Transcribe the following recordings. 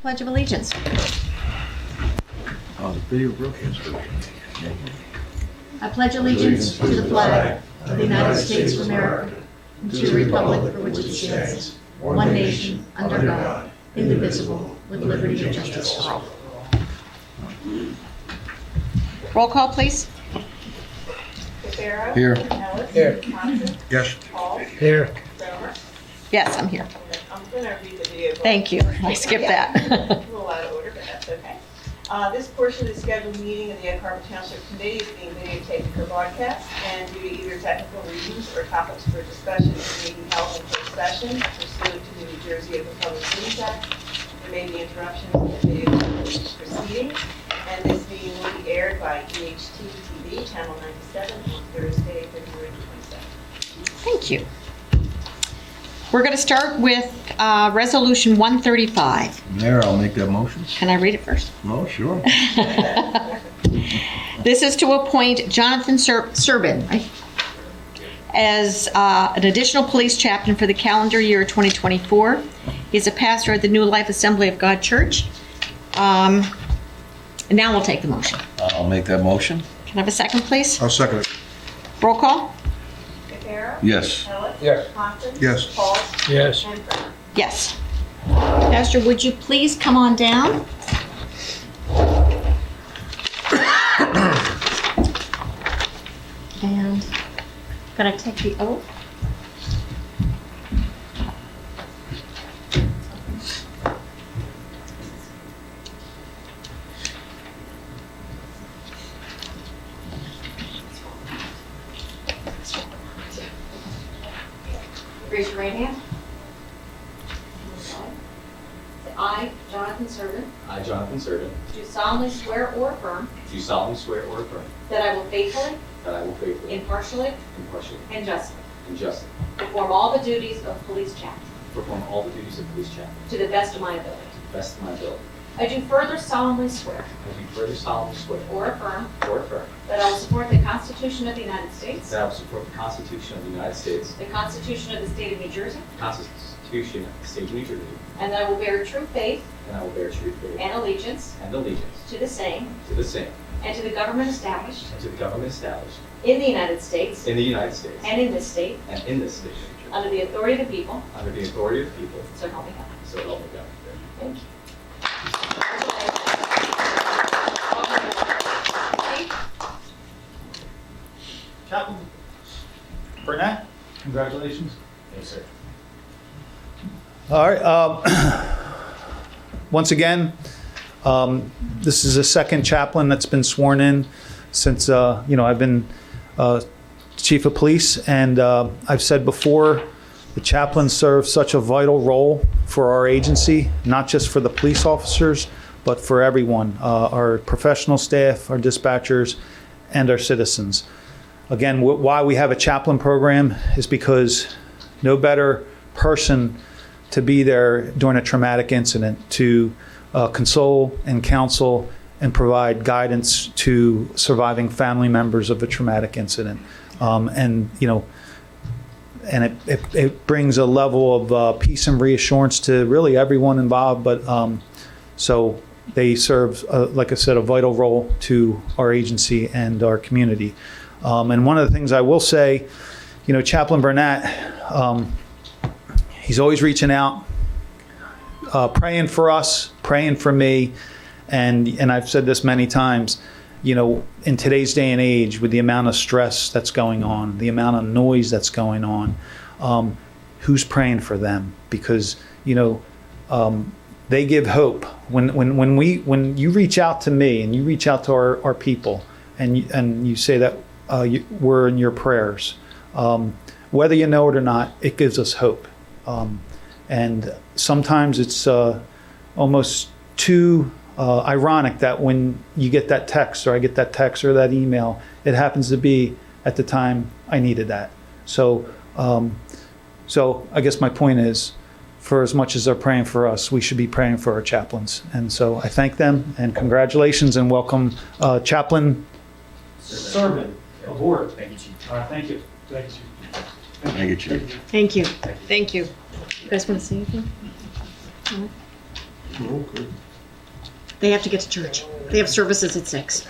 Pledge of Allegiance. Oh, the video broke. I pledge allegiance to the flag of the United States of America and to the republic for which it stands, one nation, under God, indivisible, with liberty and justice for all. Roll call, please. Rivera. Here. Ellis. Here. Thompson. Yes. Hall. Here. Cromer. Yes, I'm here. I'm going to read the video. Thank you. I skipped that. A little out of order, but that's okay. This portion of the scheduled meeting of the Egg Harbor Township Committee is being videotaped for broadcast, and due to either technical reasons or topics for discussion, it may be held in closed session pursuant to the New Jersey Open Public Meetings Act. There may be interruptions in the video proceedings, and this meeting will be aired by EHT TV, Channel 97, on Thursday, February 27th. Thank you. We're going to start with Resolution 135. Mayor, I'll make that motion. Can I read it first? Oh, sure. This is to appoint Jonathan Serbin, right, as an additional police chaplain for the calendar year 2024. He's a pastor at the New Life Assembly of God Church. And now we'll take the motion. I'll make that motion. Can I have a second, please? I'll second it. Roll call? Rivera. Yes. Ellis. Yes. Thompson. Yes. Hall. Yes. And Cromer. Yes. Pastor, would you please come on down? And gonna take the oath. Raise your right hand. I, Jonathan Serbin, I, Jonathan Serbin, do solemnly swear or affirm do solemnly swear or affirm that I will faithfully, that I will faithfully, impartially, impartially, and justly and justly perform all the duties of police chaplain perform all the duties of police chaplain to the best of my ability. to the best of my ability. I do further solemnly swear I do further solemnly swear or affirm or affirm that I will support the Constitution of the United States, that I will support the Constitution of the United States, the Constitution of the State of New Jersey, the Constitution of the State of New Jersey, and that I will bear true faith and I will bear true faith and allegiance and allegiance to the same to the same and to the government established and to the government established in the United States in the United States and in this state and in this state, under the authority of the people, under the authority of the people, so help me God. so help me God. Thank you. Chaplain Burnett, congratulations. Yes, sir. All right. Once again, this is a second chaplain that's been sworn in since I've been chief of police, and I've said before, the chaplains serve such a vital role for our agency, not just for the police officers, but for everyone, our professional staff, our dispatchers, and our citizens. Again, why we have a chaplain program is because no better person to be there during a traumatic incident to console and counsel and provide guidance to surviving family members of a traumatic incident. And it brings a level of peace and reassurance to really everyone involved. But so they serve, like I said, a vital role to our agency and our community. And one of the things I will say, Chaplain Burnett, he's always reaching out, praying for us, praying for me. And I've said this many times, in today's day and age, with the amount of stress that's going on, the amount of noise that's going on, who's praying for them? Because, they give hope. When you reach out to me and you reach out to our people and you say that we're in your prayers, whether you know it or not, it gives us hope. And sometimes it's almost too ironic that when you get that text or I get that text or that email, it happens to be at the time I needed that. So I guess my point is, for as much as they're praying for us, we should be praying for our chaplains. And so I thank them and congratulations and welcome Chaplain Serbin aboard. Thank you, Chief. Thank you. Thank you. Thank you, Chief. Thank you. Thank you. You guys want to say anything? No? Okay. They have to get to church. They have services at 6.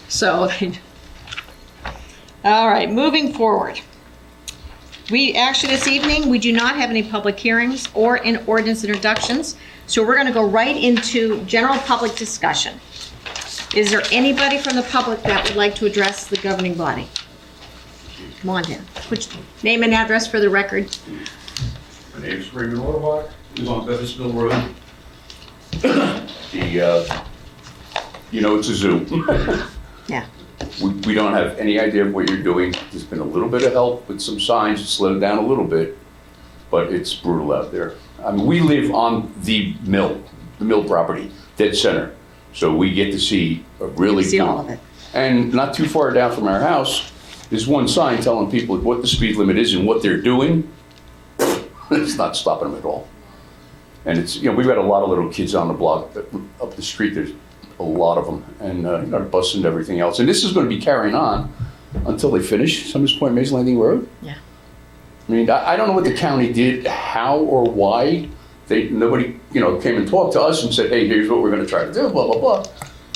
So, all right, moving forward. We actually this evening, we do not have any public hearings or in ordinance introductions. So we're going to go right into general public discussion. Is there anybody from the public that would like to address the governing body? Come on in. Put your name and address for the record. My name's Raymond Orbach, live on Bevisville Road. It's a zoo. Yeah. We don't have any idea of what you're doing. There's been a little bit of help with some signs to slow it down a little bit, but it's brutal out there. I mean, we live on the mill property, dead center. So we get to see a really See good. all of it. And not too far down from our house, there's one sign telling people what the speed limit is and what they're doing. It's not stopping them at all. And it's, we've got a lot of little kids on the block, up the street, there's a lot of them, and they're busting and everything else. And this is going to be carrying on until they finish Summers Point Maze Landing Road. Yeah. I mean, I don't know what the county did, how or why. Nobody, came and talked to us and said, hey, here's what we're going to try to do, blah, blah, blah.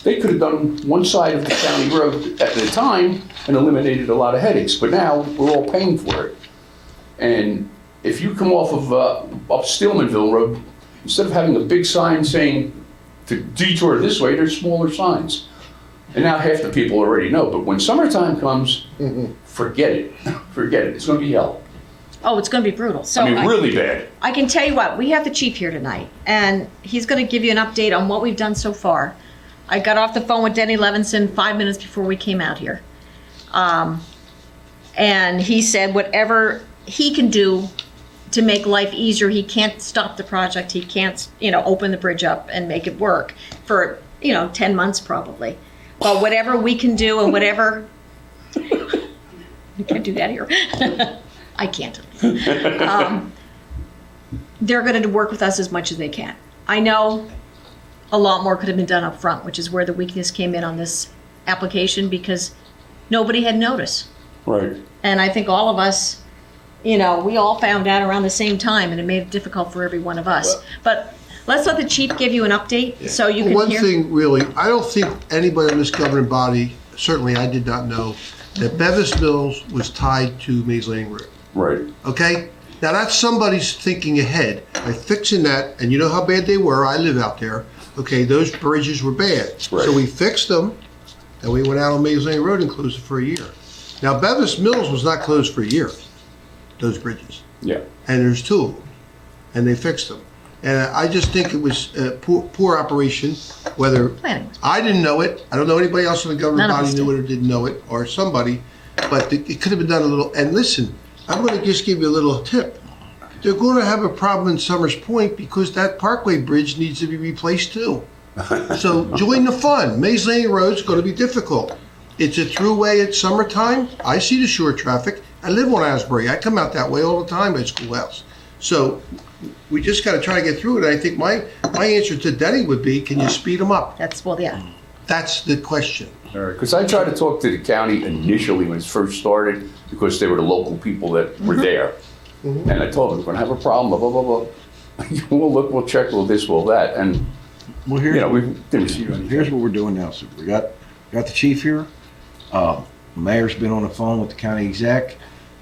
They could have done one side of the county road at a time and eliminated a lot of headaches, but now we're all paying for it. And if you come off of up Stillmanville Road, instead of having a big sign saying to detour this way, there's smaller signs. And now half the people already know, but when summertime comes, forget it. Forget it. It's going to be hell. Oh, it's going to be brutal. So I mean, really bad. I can tell you what, we have the chief here tonight, and he's going to give you an update on what we've done so far. I got off the phone with Denny Levinson 5 minutes before we came out here. And he said whatever he can do to make life easier, he can't stop the project. He can't, open the bridge up and make it work for, 10 months probably. But whatever we can do and whatever, you can't do that here. I can't. They're going to work with us as much as they can. I know a lot more could have been done up front, which is where the weakness came in on this application, because nobody had notice. Right. And I think all of us, we all found out around the same time, and it made it difficult for every one of us. But let's let the chief give you an update so you can One hear. thing, really, I don't think anybody in this governing body, certainly I did not know, that Bevis Mills was tied to Maze Landing Road. Right. Okay? Now that's somebody's thinking ahead by fixing that, and you know how bad they were. I live out there. Okay, those bridges were bad. Right. So we fixed them, and we went out on Maze Landing Road and closed it for a year. Now Bevis Mills was not closed for a year, those bridges. Yeah. And there's two of them, and they fixed them. And I just think it was poor operation, whether, Planning. I didn't know it, I don't know anybody else in the governing None of us body knew did. it or didn't know it, or somebody, but it could have been done a little, and listen, I'm gonna just give you a little tip. They're gonna have a problem in Summers Point because that Parkway Bridge needs to be replaced too. So join the fun. Maze Landing Road's gonna be difficult. It's a throughway at summertime. I see the shore traffic. I live on Asbury. I come out that way all the time at schoolhouse. So we just gotta try to get through it. I think my answer to Denny would be, can you speed them up? Yeah. That's the question. All right. Because I tried to talk to the county initially when it first started, because they were the local people that were there. And I told them, we're going to have a problem, blah, blah, blah, blah. We'll look, we'll check, we'll this, we'll that. And, Well, we didn't see anything. here's what we're doing now. So we got the chief here. The mayor's been on the phone with the county exec.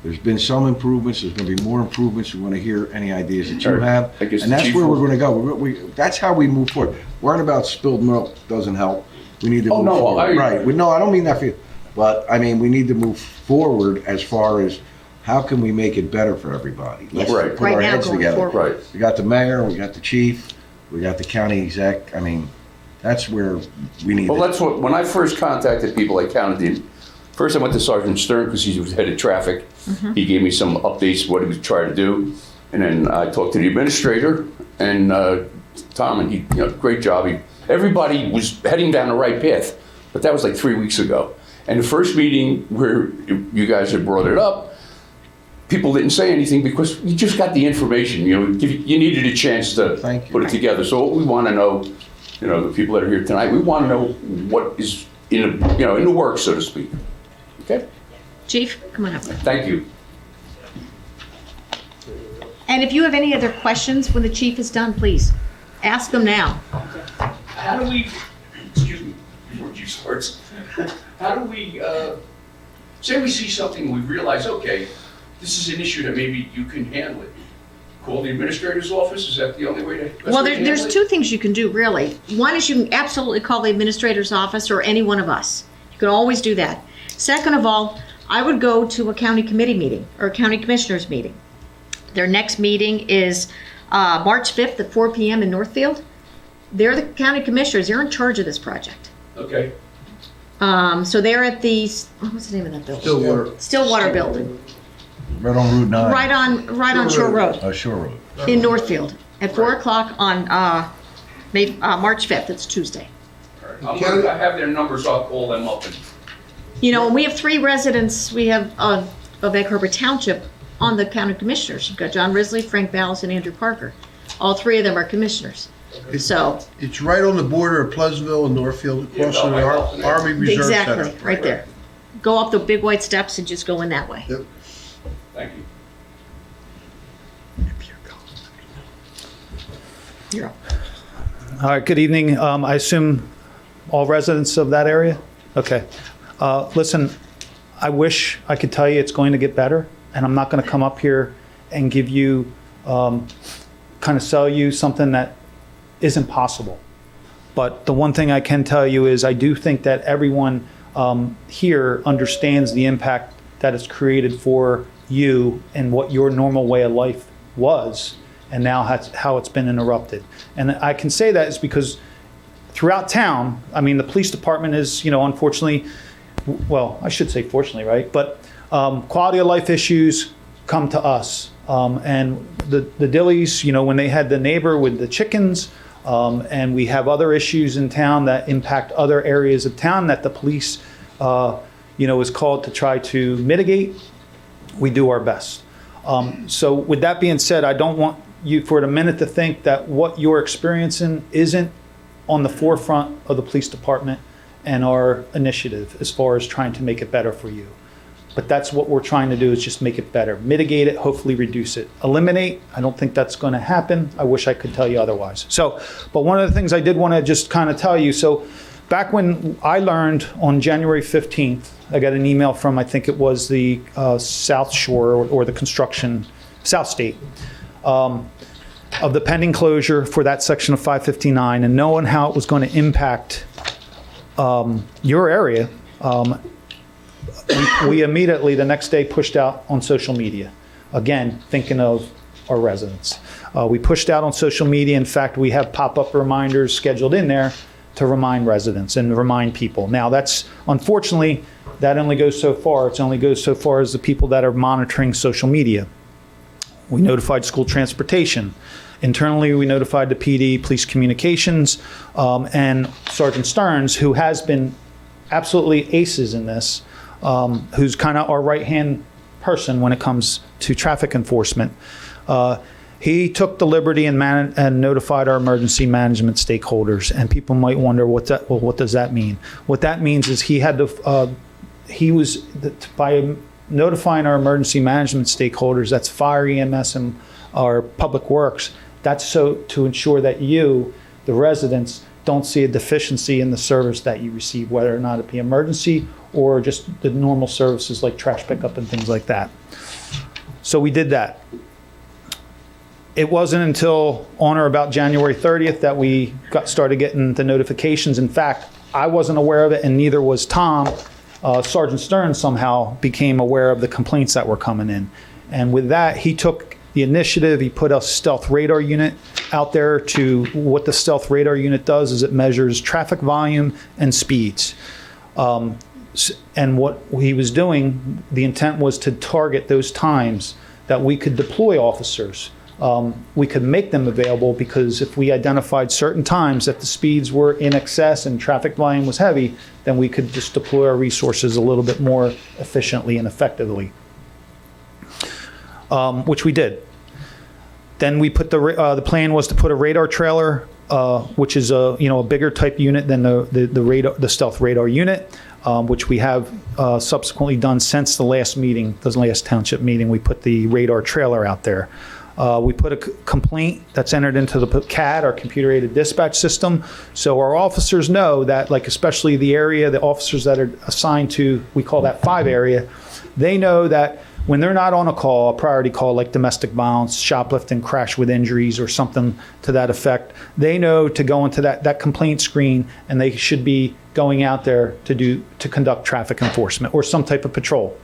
There's been some improvements. There's going to be more improvements. We want to hear any ideas that you Sure. have. I guess And the that's chief where we're will- going to go. That's how we move forward. Worrying about spilled milk doesn't help. We need to Oh, move no, forward. I- Right. No, I don't mean that for you. But, I mean, we need to move forward as far as how can we make it better for everybody? Let's Right. put Right our now, heads going together. forward. Right. We got the mayor, we got the chief, we got the county exec. I mean, that's where we need Well, to. that's what, when I first contacted people, I counted in. First, I went to Sergeant Stern because he was head of traffic. He gave me some updates, what he was trying to do. And then I talked to the administrator and Tom, and he, great job. Everybody was heading down the right path, but that was like 3 weeks ago. And the first meeting where you guys had brought it up, people didn't say anything because you just got the information. You needed a chance to Thank you. put it together. So what we want to know, the people that are here tonight, we want to know what is in the works, so to speak. Okay. Chief, come on up. Thank you. And if you have any other questions when the chief is done, please Ask them now. How do we, excuse me, before you starts, how do we, say we see something, we realize, okay, this is an issue that maybe you can handle it. Call the administrator's office, is that the only way to? best Well, way to there's handle it? two things you can do, really. One is you can absolutely call the administrator's office or any one of us. You can always do that. Second of all, I would go to a county committee meeting or a county commissioners meeting. Their next meeting is March 5th at 4 p.m. in Northfield. They're the county commissioners. They're in charge of this project. Okay, So they're at the, what's the name of that building? Stillwater. Stillwater Building. Right on Route 9. Right on Shore Road Shore Road. in Northfield at 4 o'clock on March 5th. It's Tuesday. all right. I'm gonna, I have their numbers, I'll call them up and, You know, and we have 3 residents, we have of Egg Harbor Township on the county commissioners. You've got John Risley, Frank Ballas, and Andrew Parker. All 3 of them are commissioners. So, It's right on the border of Pleasantville and Northfield, across from the Army Reserve Center. exactly, right there. Go up the big white steps and just go in that way. Yep. thank you. You're up. All right, good evening. I assume all residents of that area? Okay. Listen, I wish I could tell you it's going to get better, and I'm not going to come up here and give you, kind of sell you something that isn't possible. But the one thing I can tell you is I do think that everyone here understands the impact that it's created for you and what your normal way of life was, and now how it's been interrupted. And I can say that is because throughout town, I mean, the police department is, unfortunately, well, I should say fortunately, right? But quality of life issues come to us. And the Dillies, when they had the neighbor with the chickens, and we have other issues in town that impact other areas of town that the police, is called to try to mitigate, we do our best. So with that being said, I don't want you for a minute to think that what you're experiencing isn't on the forefront of the police department and our initiative as far as trying to make it better for you. But that's what we're trying to do, is just make it better. Mitigate it, hopefully reduce it. Eliminate, I don't think that's going to happen. I wish I could tell you otherwise. So, but one of the things I did want to just kind of tell you, so back when I learned on January 15th, I got an email from, I think it was the South Shore or the construction, South State, of the pending closure for that section of 559, and knowing how it was going to impact your area, we immediately the next day pushed out on social media, again thinking of our residents. We pushed out on social media. In fact, we have pop-up reminders scheduled in there to remind residents and remind people. Now that's, unfortunately, that only goes so far. It only goes so far as the people that are monitoring social media. We notified school transportation. Internally, we notified the PD, police communications, and Sergeant Stearns, who has been absolutely aces in this, who's kind of our right-hand person when it comes to traffic enforcement. He took the liberty and notified our emergency management stakeholders. And people might wonder, what does that mean? What that means is he had to, by notifying our emergency management stakeholders, that's fire, EMS, and our public works, that's so to ensure that you, the residents, don't see a deficiency in the service that you receive, whether or not it be emergency or just the normal services like trash pickup and things like that. So we did that. It wasn't until on or about January 30th that we started getting the notifications. In fact, I wasn't aware of it, and neither was Tom. Sergeant Stearns somehow became aware of the complaints that were coming in. And with that, he took the initiative. He put a stealth radar unit out there. To what the stealth radar unit does is it measures traffic volume and speeds. And what he was doing, the intent was to target those times that we could deploy officers. We could make them available, because if we identified certain times that the speeds were in excess and traffic volume was heavy, then we could just deploy our resources a little bit more efficiently and effectively, which we did. Then we put the plan was to put a radar trailer, which is a bigger type unit than the stealth radar unit, which we have subsequently done since the last meeting, the last township meeting. We put the radar trailer out there. We put a complaint that's entered into the CAD, our computer-aided dispatch system, so our officers know that, like especially the area, the officers that are assigned to, we call that 5 area, they know that when they're not on a call, a priority call like domestic violence, shoplifting, crash with injuries, or something to that effect, they know to go into that complaint screen, and they should be going out there to conduct traffic enforcement or some type of patrol.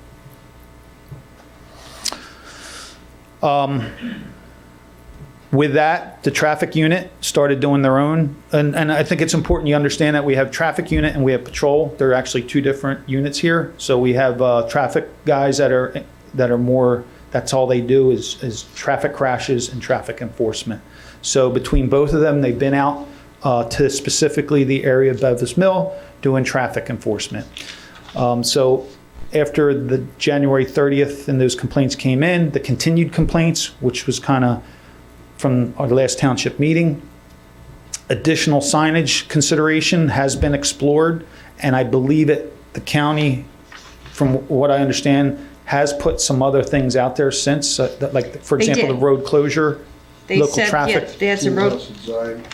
With that, the traffic unit started doing their own, and I think it's important you understand that we have traffic unit and we have patrol. They're actually 2 different units here. So we have traffic guys that are more, that's all they do is traffic crashes and traffic enforcement. So between both of them, they've been out to specifically the area of Bevis Mill doing traffic enforcement. So after the January 30th and those complaints came in, the continued complaints, which was kind of from our last township meeting, additional signage consideration has been explored, and I believe the county, from what I understand, has put some other things out there since, like, for They example, did. the road closure, They local said, traffic. yeah, they had some road,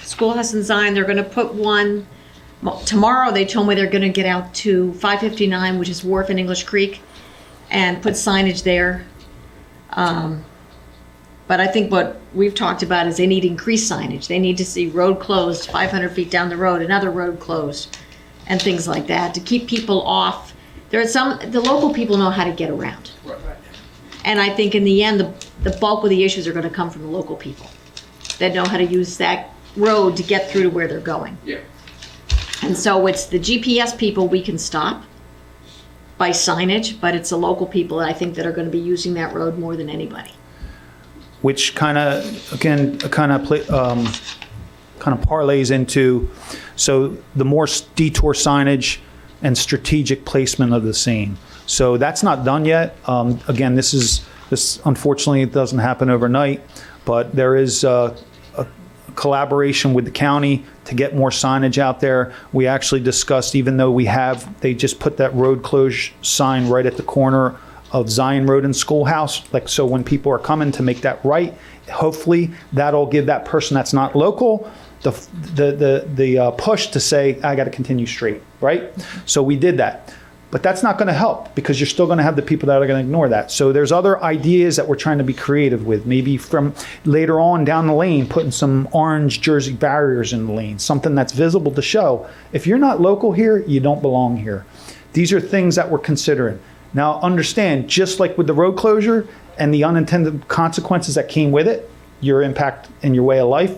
Schoolhouse and Zion, they're gonna put one, tomorrow they told me they're gonna get out to 559, which is Wharf and English Creek, and put signage there. But I think what we've talked about is they need increased signage. They need to see road closed 500 feet down the road, another road closed, and things like that, to keep people off. There are the local people know how to get around. And I think in the end, the bulk of the issues are gonna come from the local people that know how to use that road to get through to where they're going. Yeah. And so it's the GPS people we can stop by signage, but it's the local people, I think, that are gonna be using that road more than anybody. Which kind of parlays into, so the more detour signage and strategic placement of the same. So that's not done yet. Again, this unfortunately, it doesn't happen overnight, but there is a collaboration with the county to get more signage out there. We actually discussed, even though they just put that road closure sign right at the corner of Zion Road and Schoolhouse, like, so when people are coming to make that right, hopefully that'll give that person that's not local the push to say, I got to continue straight, right? So we did that. But that's not going to help, because you're still going to have the people that are going to ignore that. So there's other ideas that we're trying to be creative with. Maybe from later on down the lane, putting some orange Jersey barriers in the lane, something that's visible to show, if you're not local here, you don't belong here. These are things that we're considering. Now understand, just like with the road closure and the unintended consequences that came with it, your impact in your way of life,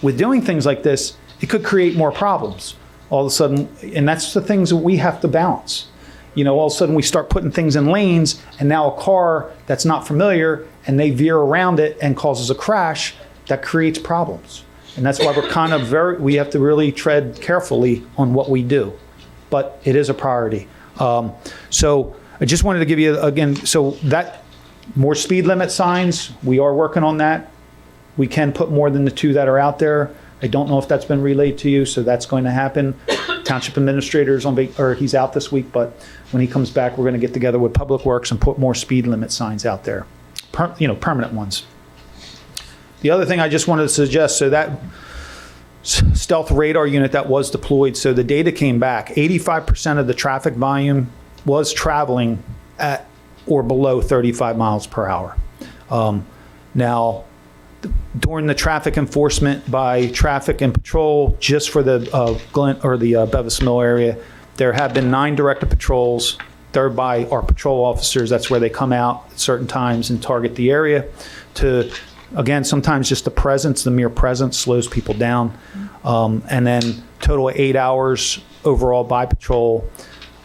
with doing things like this, it could create more problems. All of a sudden, and that's the things that we have to balance. All of a sudden we start putting things in lanes, and now a car that's not familiar and they veer around it and causes a crash, that creates problems. And that's why we have to really tread carefully on what we do. But it is a priority. So I just wanted to give you, again, so that more speed limit signs, we are working on that. We can put more than the 2 that are out there. I don't know if that's been relayed to you, so that's going to happen. Township administrator is he's out this week, but when he comes back, we're going to get together with Public Works and put more speed limit signs out there, permanent ones. The other thing I just wanted to suggest, so that stealth radar unit that was deployed, so the data came back, 85% of the traffic volume was traveling at or below 35 miles per hour. Now, during the traffic enforcement by traffic and patrol, just for the Bevis Mill area, there have been 9 directed patrols. They're by our patrol officers. That's where they come out at certain times and target the area to, again, sometimes just the mere presence slows people down. And then total of 8 hours overall by patrol,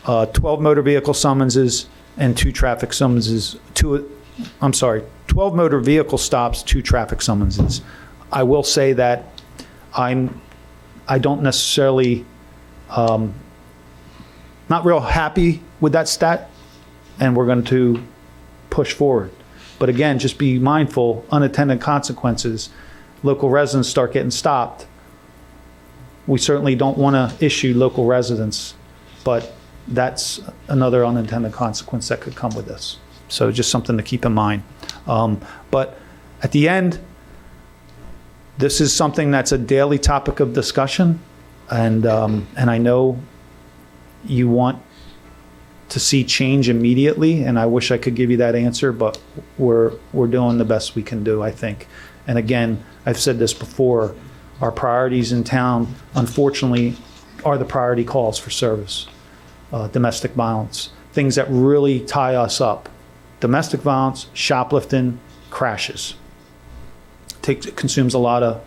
12 motor vehicle summonses and 2 traffic summonses, 12 motor vehicle stops, 2 traffic summonses. I will say that I don't necessarily, not real happy with that stat, and we're going to push forward. But again, just be mindful, unintended consequences, local residents start getting stopped. We certainly don't want to issue local residents, but that's another unintended consequence that could come with this. So just something to keep in mind. But At the end, this is something that's a daily topic of discussion, and I know you want to see change immediately, and I wish I could give you that answer, but we're doing the best we can do, I think. And again, I've said this before, our priorities in town, unfortunately, are the priority calls for service. Domestic violence, things that really tie us up. Domestic violence, shoplifting, crashes. It consumes a lot of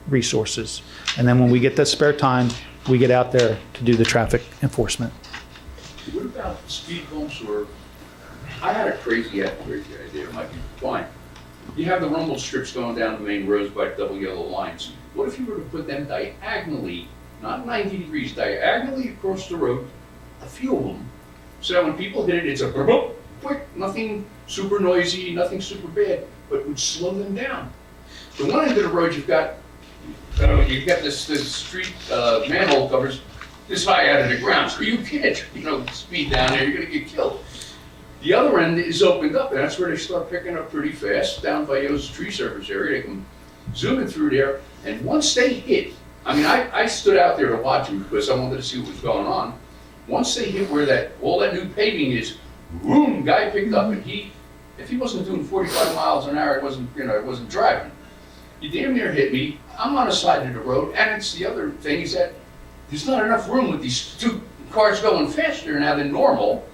resources. And then when we get that spare time, we get out there to do the traffic enforcement. What about speed bumps or, I had a crazy idea, it might be fine. You have the rumble strips going down the main roads by double yellow lines. What if you were to put them diagonally, not 90 degrees, diagonally across the road, a few of them, so that when people hit it, it's a boop, quick, nothing super noisy, nothing super bad, but it would slow them down. The one end of the road, you've got this street manhole covers this high out of the ground, so you can't, speed down there, you're gonna get killed. The other end is opened up, and that's where they start picking up pretty fast, down by Yo's tree service area. They come zooming through there, and once they hit, I stood out there to watch them because I wanted to see what was going on. Once they hit where all that new paving is, boom, guy picked up, and if he wasn't doing 45 miles an hour, it wasn't driving. He damn near hit me. I'm on the side of the road, and it's the other thing is that there's not enough room with these two cars going faster now than normal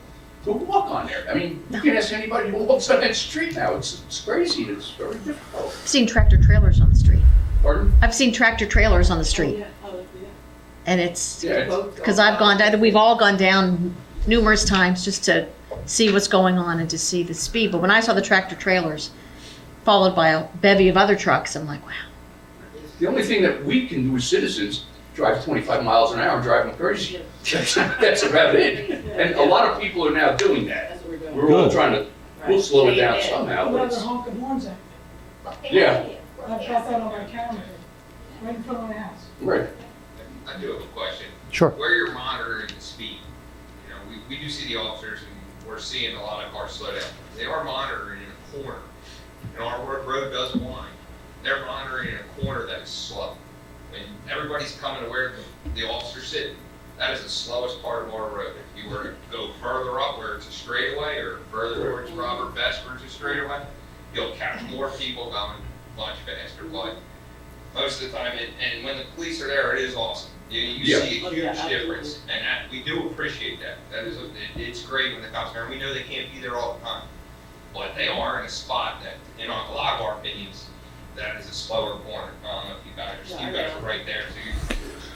to walk on there. You can ask anybody who walks on that street now. It's crazy. It's very difficult. I've seen tractor trailers on the street. Pardon? I've seen tractor trailers on the street. And it's, because we've all gone down numerous times just to see what's going on and to see the speed. But when I saw the tractor trailers followed by a bevy of other trucks, I'm like, wow. The only thing that we can do as citizens, drive 25 miles an hour, drive them crazy. That's about it. And a lot of people are now doing that. We're all trying to, we'll slow it down somehow. But it's, honking horns at me. yeah, I've got that on my camera, right in front of my house. right. I do have a question. Sure. Where you're monitoring the speed, we do see the officers and we're seeing a lot of cars slow down. They are monitoring in a corner. And our road does wind. They're monitoring in a corner that is slow. When everybody's coming to where the officer's sitting, that is the slowest part of our road. If you were to go further up where it's a straightaway or further towards Robert Best where it's a straightaway, you'll catch more people going much faster. But most of the time, and when the police are there, it is awesome. You see a huge difference, and we do appreciate that. It's great when the cops are there. We know they can't be there all the time, but they are in a spot that, in a lot of our opinions, that is a slower corner. I don't know if you guys are right there.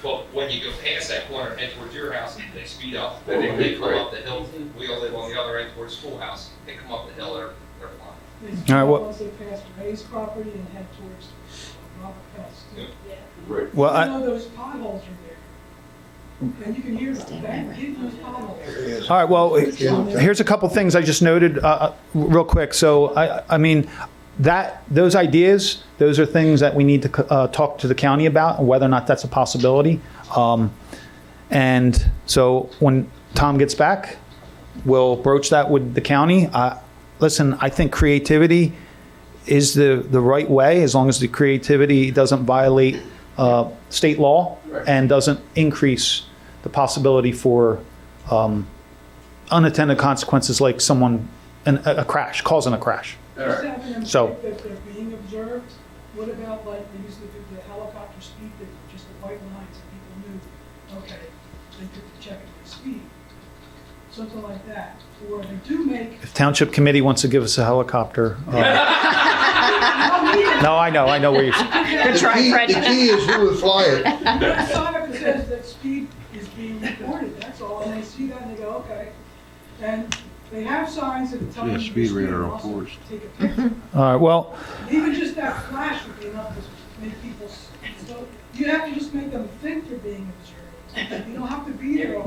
But when you go past that corner and head towards your house, they speed up. When they come up the hill, we all live on the other end towards the schoolhouse. They come up the hill, they're fine. They All right, once they pass Ray's property and head towards Robert Best. Yeah. Right. Well, You know those potholes are there. And you can hear them, bang, those potholes. all right, well, here's a couple things I just noted real quick. So, those ideas, those are things that we need to talk to the county about, and whether or not that's a possibility. And so when Tom gets back, we'll broach that with the county. Listen, I think creativity is the right way, as long as the creativity doesn't violate state law and doesn't increase the possibility for unattended consequences like a crash, causing a crash. Just having them So- think that they're being observed. What about like they used to do the helicopter speed thing, just the white lines and people knew, okay, they took the check at their speed. Something like that. Or they do make. If Township Committee wants to give us a helicopter. No, I know where you're. Good try, Fred. The key is who would fly it. That sign up that says that speed is being recorded, that's all, and they see that and they go, okay. And they have signs that tell Yeah, you. speed your radar, of also course. Take a picture. All right, well, Even just that flash would be enough to make people, so you have to just make them think they're being observed. You don't have to be there.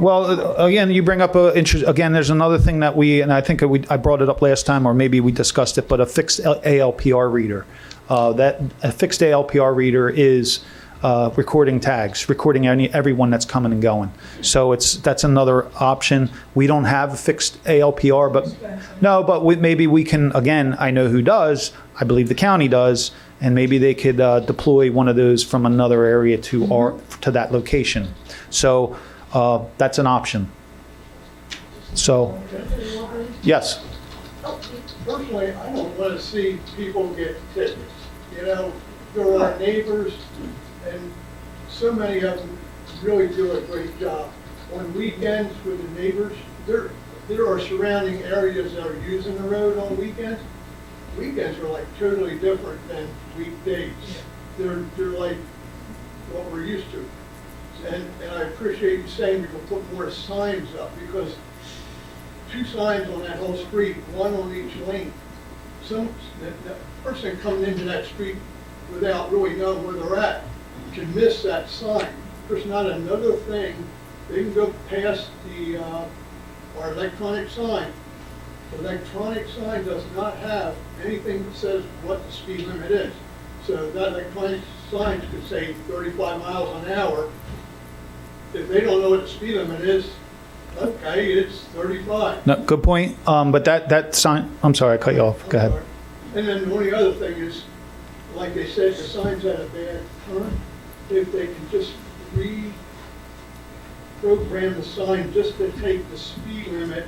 again, you bring up again, there's another thing that and I think I brought it up last time, or maybe we discussed it, but a fixed ALPR reader. That a fixed ALPR reader is recording tags, recording everyone that's coming and going. So that's another option. We don't have a fixed ALPR, but maybe we can, again, I know who does, I believe the county does, and maybe they could deploy one of those from another area to that location. So that's an option. So, yes. Personally, I don't want to see people get tickets. You know, there are neighbors, and so many of them really do a great job. On weekends with the neighbors, there are surrounding areas that are using the road on weekends. Weekends are like totally different than weekdays. They're like what we're used to. And I appreciate you saying we can put more signs up, because 2 signs on that whole street, 1 on each lane. The person coming into that street without really knowing where they're at can miss that sign. There's not another thing. They can go past our electronic sign. The electronic sign does not have anything that says what the speed limit is. So that electronic sign could say 35 miles an hour. If they don't know what the speed limit is, okay, it's 35. No, good point. But that sign, I'm sorry, I cut you off. Go ahead. And then the only other thing is, like they said, the sign's at a bad turn. If they can just reprogram the sign just to take the speed limit,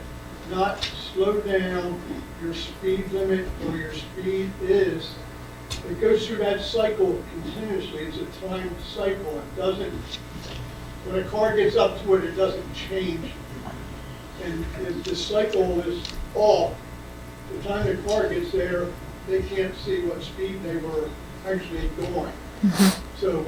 not slow down your speed limit or your speed is. It goes through that cycle continuously. It's a timed cycle. It doesn't, when a car gets up to it, it doesn't change. And if the cycle is off, the time the car gets there, they can't see what speed they were actually going. So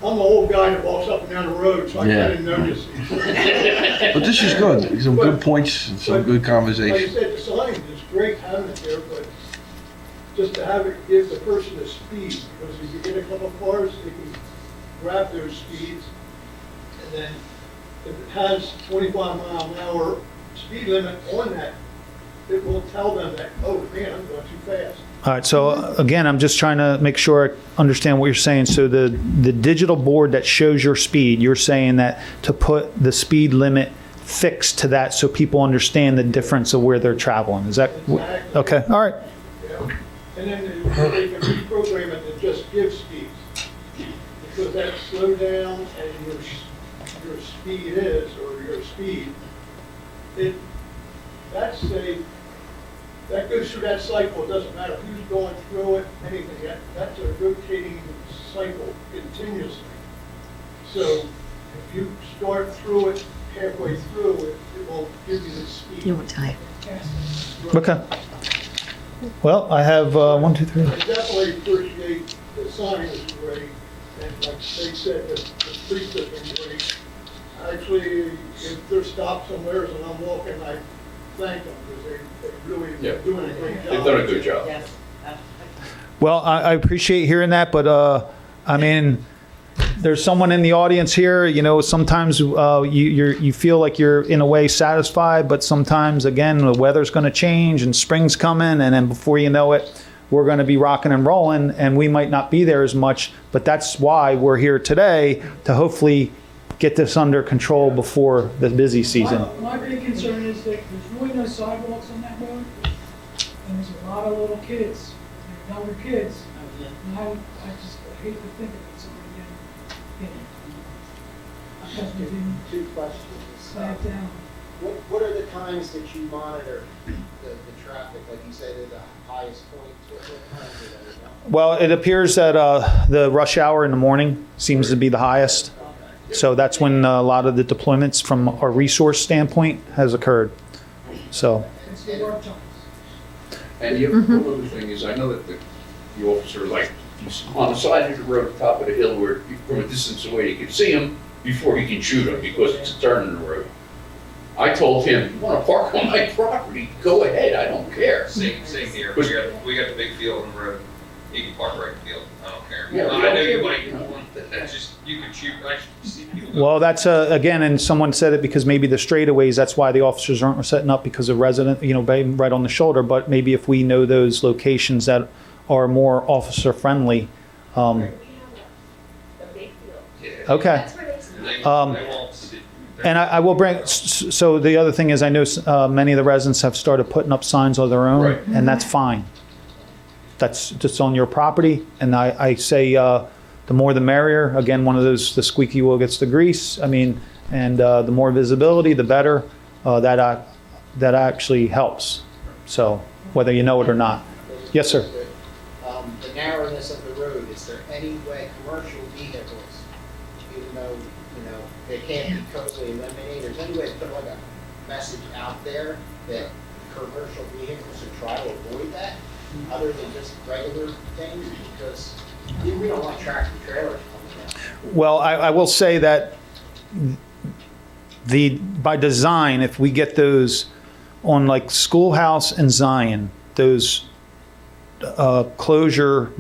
I'm an old guy that walks up and down the road, so I Yeah. kind of notice these things. But this is good. Some good points and some good Like I conversation. said, the sign is great having it there, but just to have it give the person a speed, because if you get a couple of cars, they can grab those speeds. And then if it has 25-mile-an-hour speed limit on that, it will tell them that, oh man, I'm going too fast. All right, so again, I'm just trying to make sure I understand what you're saying. So the digital board that shows your speed, you're saying that to put the speed limit fixed to that so people understand the difference of where they're traveling. Is that, Exactly. okay, all right. Yeah. And then they can reprogram it to just give speeds. Because that slow down and your speed is, or your speed, that goes through that cycle. It doesn't matter who's going through it, anything. That's a rotating cycle continuously. So if you start through it, halfway through it, it will give you the speed. You won't tie. Okay. Well, I have 1, 2, 3. I definitely appreciate the sign is great, and like they said, the police have been great. Actually, if they're stopped somewhere and I'm walking, I thank them, because they really Yeah. are doing a great job. They've done a good job. Yes. Well, I appreciate hearing that, but I mean, there's someone in the audience here, you know, sometimes you feel like you're in a way satisfied, but sometimes, again, the weather's going to change and spring's coming, and then before you know it, we're going to be rocking and rolling, and we might not be there as much, but that's why we're here today, to hopefully get this under control before the busy season. My big concern is that there's really no sidewalks on that road, and there's a lot of little kids, younger kids, and I just hate to think of it, somebody getting hit. Because we didn't 2 questions. slam down. What are the times that you monitor the traffic? Like you said, at the highest point, what times are those? Well, it appears that the rush hour in the morning seems to be the highest. So that's when a lot of the deployments from a resource standpoint has occurred. So, It's the work times. And the other one other thing is, I know that the officer, like, he's on the side of the road, top of the hill, where from a distance away you can see him before he can shoot him, because it's a turn in the road. I told him, you want to park on my property, go ahead, I don't care. Same here. We got the big field in the road. You can park right in the field. I don't care. Yeah, I know you yeah, might, you know. that's just, you can shoot, I see people. go- well, that's again, and someone said it because maybe the straightaways, that's why the officers aren't setting up, because of resident, you know, right on the shoulder. But maybe if we know those locations that are more officer friendly, We have the big Okay. That's where they And they, Um, they won't sit. And I will bring, so the other thing is, I know many of the residents have started putting up signs of their own, Right. and that's fine. That's just on your property, and I say, the more the merrier. Again, one of those, the squeaky wheel gets the grease. I mean, and the more visibility, the better. That actually helps. So whether you know it or not. Yes, sir. The narrowness of the road, is there any way commercial vehicles, even though, they can't be totally eliminated, is any way to put like a message out there that commercial vehicles should try to avoid that, other than just regular things? Because we don't want tractor trailers coming down. Well, I will say that by design, if we get those on like Schoolhouse and Zion, those road closure,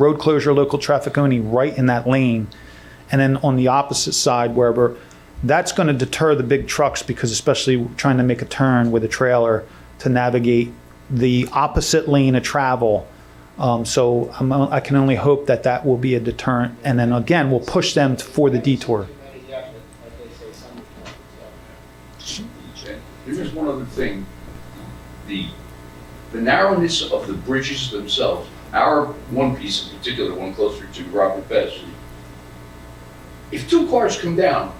local traffic only right in that lane, and then on the opposite side, wherever, that's going to deter the big trucks, because especially trying to make a turn with a trailer to navigate the opposite lane of travel. So I can only hope that will be a deterrent, and then again, we'll push them for the detour. There's one other thing. The narrowness of the bridges themselves, our one piece in particular, one closer to Robert Best, if two cars come down,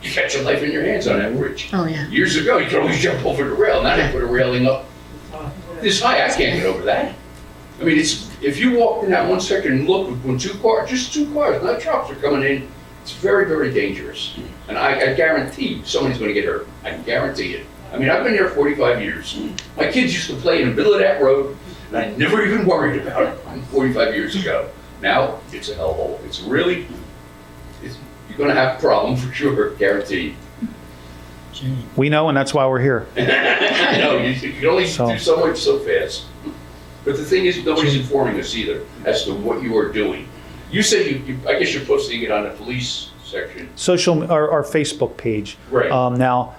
you got your life in your hands on that bridge. Oh, yeah. Years ago, you could always jump over the rail. Now they put a railing up this high. I can't get over that. I mean, if you walk in that 1 second and look, when just two cars, not trucks, are coming in, it's very, very dangerous. And I guarantee somebody's going to get hurt. I can guarantee it. I mean, I've been here 45 years. My kids used to play in the middle of that road, and I never even worried about it 45 years ago. Now, it's a hellhole. You're going to have a problem for sure, guaranteed. We know, and that's why we're here. I know, you can only do so much so fast. But the thing is, nobody's informing us either as to what you are doing. You say I guess you're posting it on the police section. Our Facebook page. Right. Now,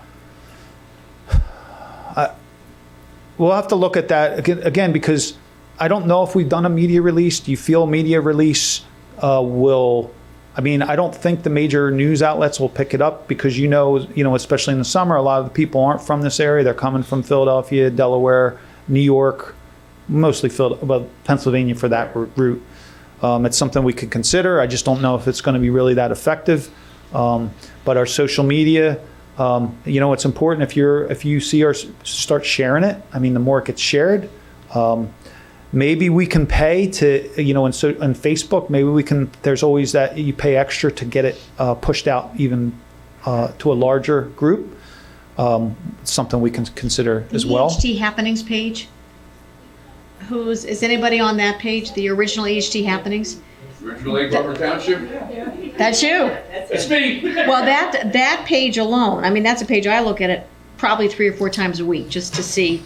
we'll have to look at that again, because I don't know if we've done a media release. Do you feel media release will? I mean, I don't think the major news outlets will pick it up, because especially in the summer, a lot of the people aren't from this area. They're coming from Philadelphia, Delaware, New York, mostly Pennsylvania for that route. It's something we could consider. I just don't know if it's going to be really that effective. But our social media, it's important if you see start sharing it. I mean, the more it gets shared, maybe we can pay to, on Facebook, maybe we can, there's always that you pay extra to get it pushed out even to a larger group. Something we can consider as well. The EHT Happenings page? Is anybody on that page, the original EHT Happenings? Original Lake Harbor Township? That's you. That's me. Well, that page alone, I mean, that's a page I look at it probably 3 or 4 times a week just to see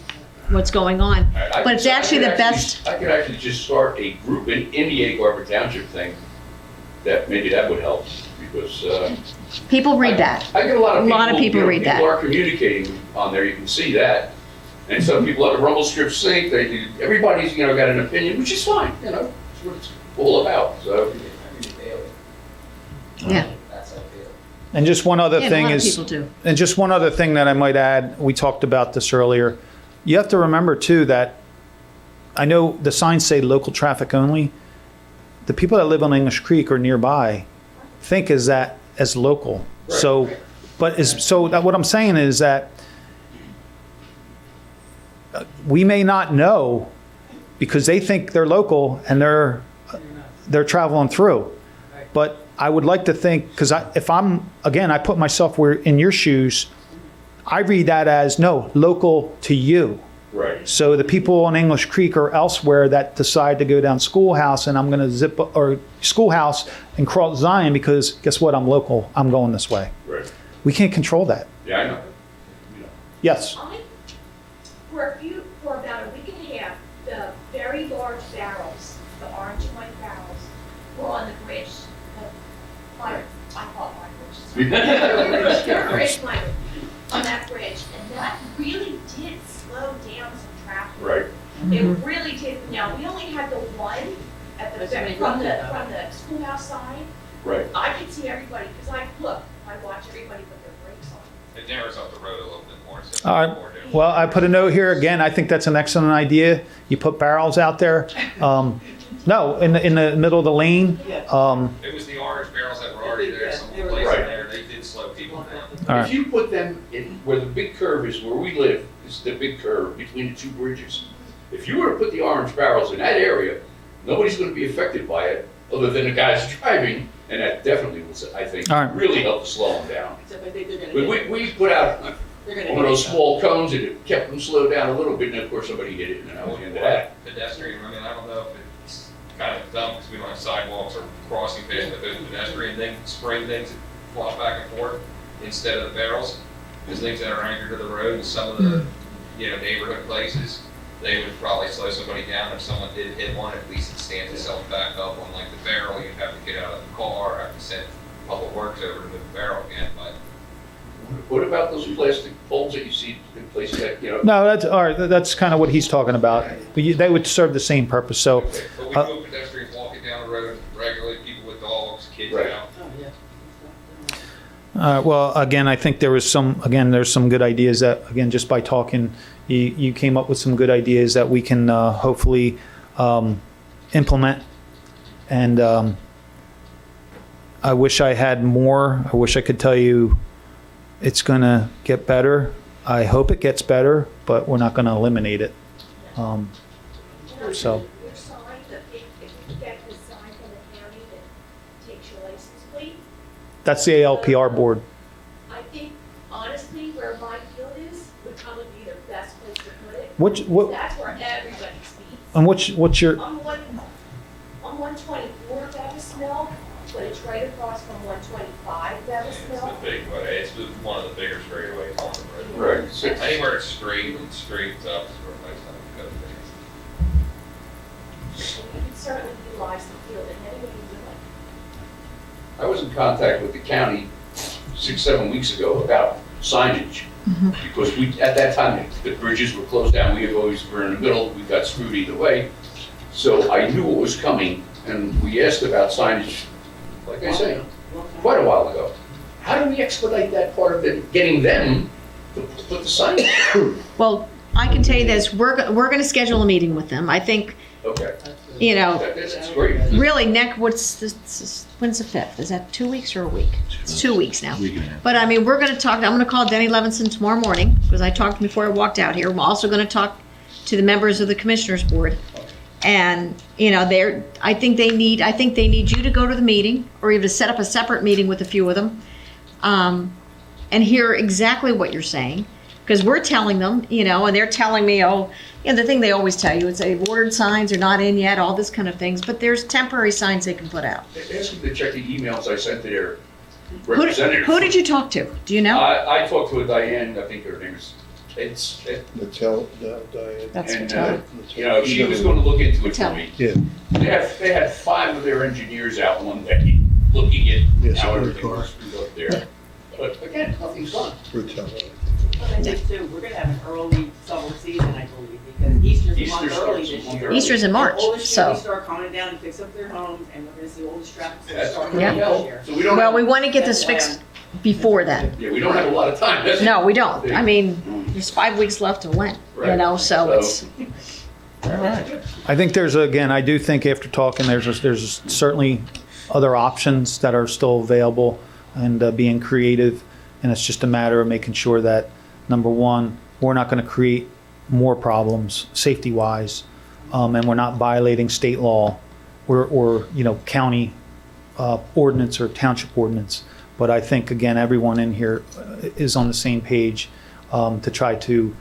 what's going on. But it's actually the best. I could actually just start a group in the Lake Harbor Township thing. Maybe that would help, because People read that. I get a lot of people read that. People are communicating on there. You can see that. And some people have a rumble strip sync. Everybody's got an opinion, which is fine. That's what it's all about. So Yeah. And just one other Yeah, thing a lot of is, people do. and just one other thing that I might add, we talked about this earlier. You have to remember too that I know the signs say local traffic only. The people that live on English Creek or nearby think as local. Right. So, what I'm saying is that we may not know, because they think they're local and they're traveling through. But I would like to think, because I put myself in your shoes, I read that as local to you. right. So the people on English Creek or elsewhere that decide to go down Schoolhouse, and I'm going to or Schoolhouse and cross Zion, because guess what? I'm local. I'm going this way. Right. We can't control that. Yeah, I know. Yes. For about a week and a half, the very large barrels, the orange and white barrels, were on the bridge. I call it my bridge. Your bridge, on that bridge, and that really did slow down some traffic. Right. It really did. Now, we only had the one at from the Schoolhouse side, Right. I can see everybody, because I watch everybody put their brakes on. It narrows up the road a little bit more. So All right. more different. Well, I put a note here again. I think that's an excellent idea. You put barrels out there. No, in the middle of the lane. It was the orange barrels that were already there, some Yeah, place right. in there, they did slow people down. All right. If you put them in where the big curve is, where we live, is the big curve between the two bridges. If you were to put the orange barrels in that area, nobody's gonna be affected by it, other than the guys driving, and that definitely will, I think, All right. really help to slow them down. Except I think they're But gonna hit, we put out they're gonna hit. one of those small cones, and it kept them slowed down a little bit, and of course, somebody hit it, and that was the end of that. Pedestrian, I mean, I don't know if it's kind of dumb because we don't have sidewalks or crossing paths, but those pedestrian things, spring things that fly back and forth instead of the barrels, those things that are anchored to the road, and some of the, neighborhood places, they would probably slow somebody down if someone did hit one, at least it stands itself back up on like the barrel, you'd have to get out of the car, have to send Public Works over to move the barrel again, but What about those plastic poles that you see in places that, No, that's all right. That's kind of what he's talking about. They would serve the same purpose. So, But we move pedestrians walking down the road regularly, people with dogs, kids Right. out. Oh, yeah. well, again, I think there's some good ideas that, again, just by talking, you came up with some good ideas that we can hopefully implement. And I wish I had more. I wish I could tell you it's going to get better. I hope it gets better, but we're not going to eliminate it. So. Your sign, if you get the sign from the county that takes your license plate, That's the ALPR board. I think honestly, where my field is, would probably be the best place to put it. What That's where everybody speeds. and what's your On 124 Bevis Mill, but it's right across from 125 Bevis It's Mill. the big, but it's one of the bigger straightaways on the road. Right. Six. Anywhere it's straight and straight up is where most of them go. You can certainly utilize the field in any way you like. I was in contact with the county 6-7 weeks ago about signage. Because at that time, the bridges were closed down, we were in the middle, we got screwed either way. So I knew what was coming, and we asked about signage, like I say, quite a while ago. How do we expedite that part of it, getting them to put the signage? Well, I can tell you this, we're going to schedule a meeting with them. I think, Okay, that's great. really when's the 5th? Is that 2 weeks or a week? It's 2 weeks now. Week and a half. But I mean, I'm going to call Denny Levinson tomorrow morning, because I talked before I walked out here. I'm also going to talk to the members of the Commissioners Board. And, I think they need you to go to the meeting, or even to set up a separate meeting with a few of them, and hear exactly what you're saying. Because we're telling them, and they're telling me, the thing they always tell you is they've ordered signs, are not in yet, all this kind of things. But there's temporary signs they can put out. Ask them to check the emails I sent to their Who representative. did you talk to? Do you know? I talked to a Diane, I think her name is, Diane. That's And, Mattel. she was gonna look into it for Mattel. me. Yeah. They had 5 of their engineers out one day, looking at how everything was screwed up there. But again, nothing's done. I think too, we're gonna have an early summer season, I believe, because Easter's a month Easter early starts this a month year. early. Easter's in March, All this year, so. we start coming down and fix up their homes, and we're gonna see all this traffic That's starting Yeah. this year. So we don't Well, have, we want to get this fixed before then. yeah, we don't have a lot of time. That's- No, we don't. I mean, there's 5 weeks left of Lent, Right. so it's. I think I do think after talking, there's certainly other options that are still available, and being creative. And it's just a matter of making sure that, number one, we're not going to create more problems safety-wise, and we're not violating state law or county ordinance or township ordinance. But I think, again, everyone in here is on the same page to try to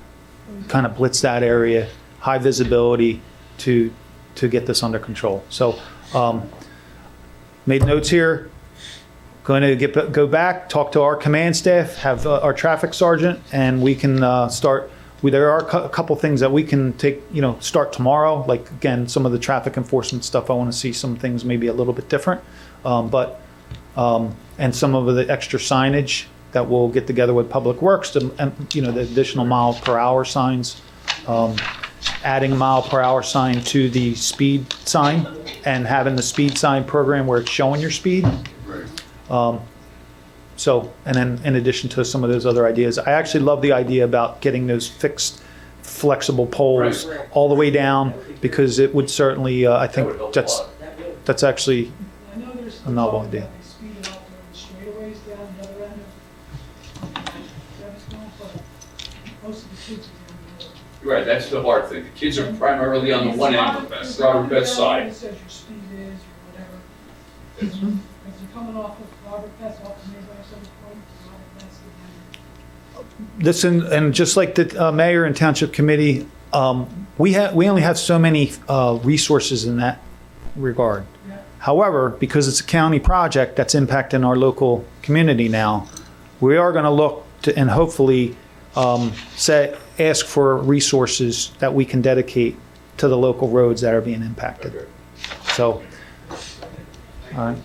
kind of blitz that area, high visibility, to get this under control. So made notes here. Going to go back, talk to our command staff, have our traffic sergeant, and we can start. There are a couple things that we can take, start tomorrow. Like, again, some of the traffic enforcement stuff, I want to see some things maybe a little bit different. And some of the extra signage that we'll get together with Public Works, the additional mile per hour signs, adding a mile per hour sign to the speed sign, and having the speed sign program where it's showing your speed. So, and then in addition to some of those other ideas, I actually love the idea about getting those fixed, flexible poles Right. all the way down, because it would certainly, I That would think help a that's, lot. that's actually, I know there's A novel talk idea. about they speed it up the straightaways down the other end of Travisville, but most of the kids are in the middle. Right, that's the hard thing. The kids are primarily on the one end, There's Robert nothing Best down there side. that says your speed is or whatever. If you're coming off of Robert Best, off of Maybach 720, Robert Best, and this, and just like the mayor and township committee, we only have so many resources in that regard. Yeah. However, because it's a county project that's impacting our local community now, we are going to look to, and hopefully ask for resources that we can dedicate to the local roads that are being impacted. So, all right.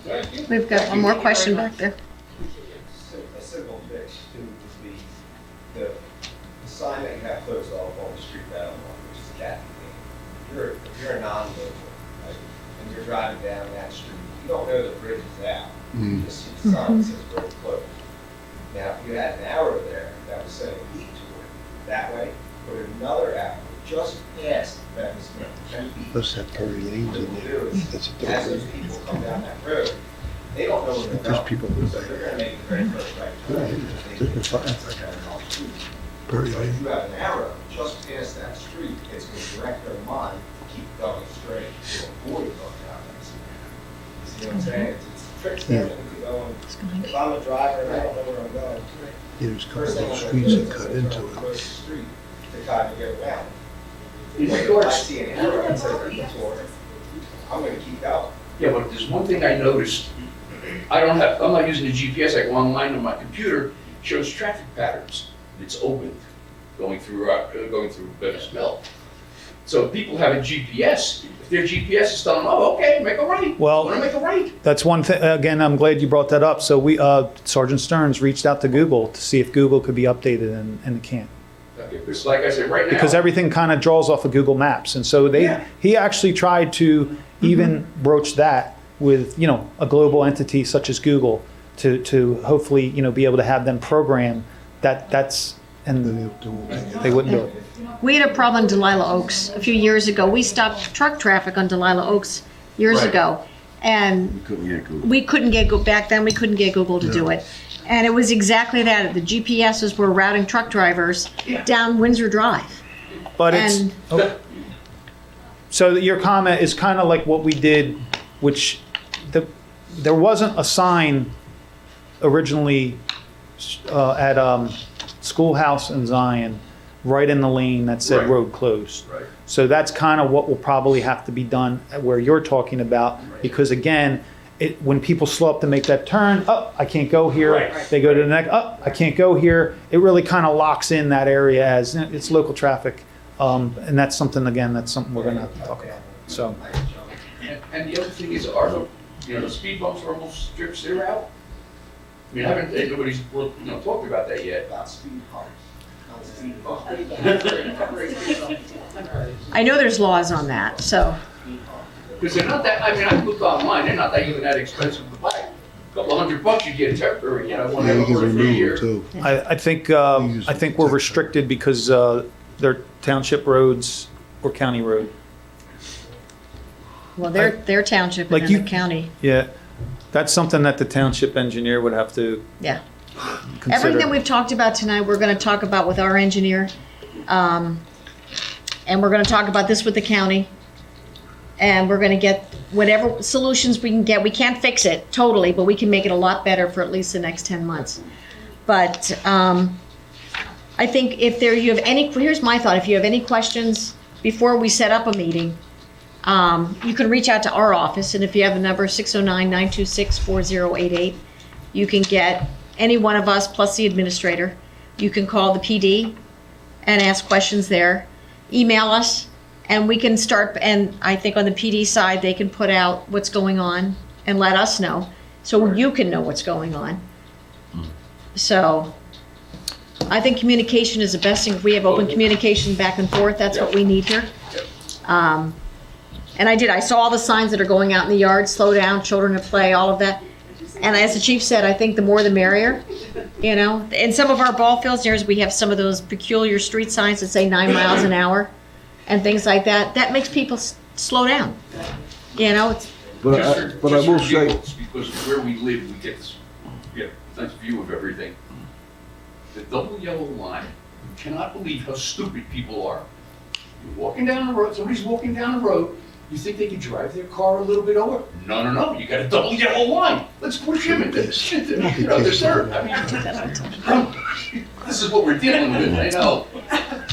We've got one more question back there. A simple fix too would be the sign that you have closed off on the street down on, which is Kathy Lane. If you're a non-local, right, and you're driving down that street, you don't know the bridge is out. You just see the sign that says road closed. Now, if you had an arrow there that was saying detour that way, put another arrow just past that was 10 feet. Let's have 30 lanes in there. That's a As those third. people come down that road, they don't know where they're There's going. people So they're gonna make the very first right turn. They're fine. That's like a off street. Very But if lane. you have an arrow just past that street, it's gonna direct their mind to keep going straight to avoid going down that street. You see what I'm saying? It's tricks there that we go on. If I'm a driver and I don't know where I'm going, There's a couple first thing of I'm gonna streets do that is cut I'm gonna into go it. across the street to kind of get around. In If I regards, see an arrow that says detour, I'm gonna keep going. yeah, but there's one thing I noticed. I'm not using the GPS, I go online on my computer, it shows traffic patterns. It's open, going through Bevis Mill. So if people have a GPS, if their GPS is telling them, oh, okay, make a right. Well- Want to make a right? That's one thing, again, I'm glad you brought that up. So we, Sergeant Stearns reached out to Google to see if Google could be updated, and it can't. Okay, because like I said, right now. Because everything kind of draws off of Google Maps. And so Yeah. he actually tried to even broach that with, a global entity such as Google to hopefully, be able to have them program that's, and they wouldn't do it. We had a problem in Delilah Oaks a few years ago. We stopped truck traffic on Delilah Oaks years Right. ago. And Couldn't get Google. we couldn't get, back then, we couldn't get Google to do it. And it was exactly that. The GPSs were routing truck drivers down Windsor Drive. But it's, And- so your comment is kind of like what we did, which there wasn't a sign originally at Schoolhouse in Zion, right in the lane that said Right. road closed. Right. So that's kind of what will probably have to be done where you're talking about, because again, when people slow up to make that turn, oh, I can't go here. Right. They go to the next, oh, I can't go here. It really kind of locks in that area as it's local traffic. And that's something, again, that's something we're gonna have to talk about. So, And the other thing is, the speed bumps are almost strips, they're out. I mean, nobody's, talked about that yet. About speed humps, not speed bumps. I know there's laws on that, so. Because they're not that, I looked online, they're not even that expensive to buy. A couple of $100, you get a temporary, one Yeah, you can for a remove year. them too. I think we're restricted because they're township roads or county road. Well, they're township Like and then you- the county. Yeah, that's something that the township engineer would have to Yeah. consider. Everything we've talked about tonight, we're gonna talk about with our engineer. And we're gonna talk about this with the county. And we're gonna get whatever solutions we can get. We can't fix it totally, but we can make it a lot better for at least the next 10 months. But I think if you have any, here's my thought, if you have any questions before we set up a meeting, you can reach out to our office, and if you have a number, 609-926-4088, you can get any one of us plus the administrator. You can call the PD and ask questions there. Email us, and we can start, and I think on the PD side, they can put out what's going on and let us know, so you can know what's going on. So, I think communication is the best thing. If we have open communication back and forth, that's what we need here. And I saw all the signs that are going out in the yard, slow down, children at play, all of that. And as the chief said, I think the more the merrier, you know. In some of our ball fields, we have some of those peculiar street signs that say 9 miles an hour and things like that. That makes people slow down. You know, it's, But I will say, Because where we live, we get a nice view of everything. The double yellow line, you cannot believe how stupid people are. You're walking down the road, somebody's walking down the road, you think they could drive their car a little bit over? No, you got a double yellow line. Let's push him into the shit, this earth. I mean, this is what we're dealing with, I know.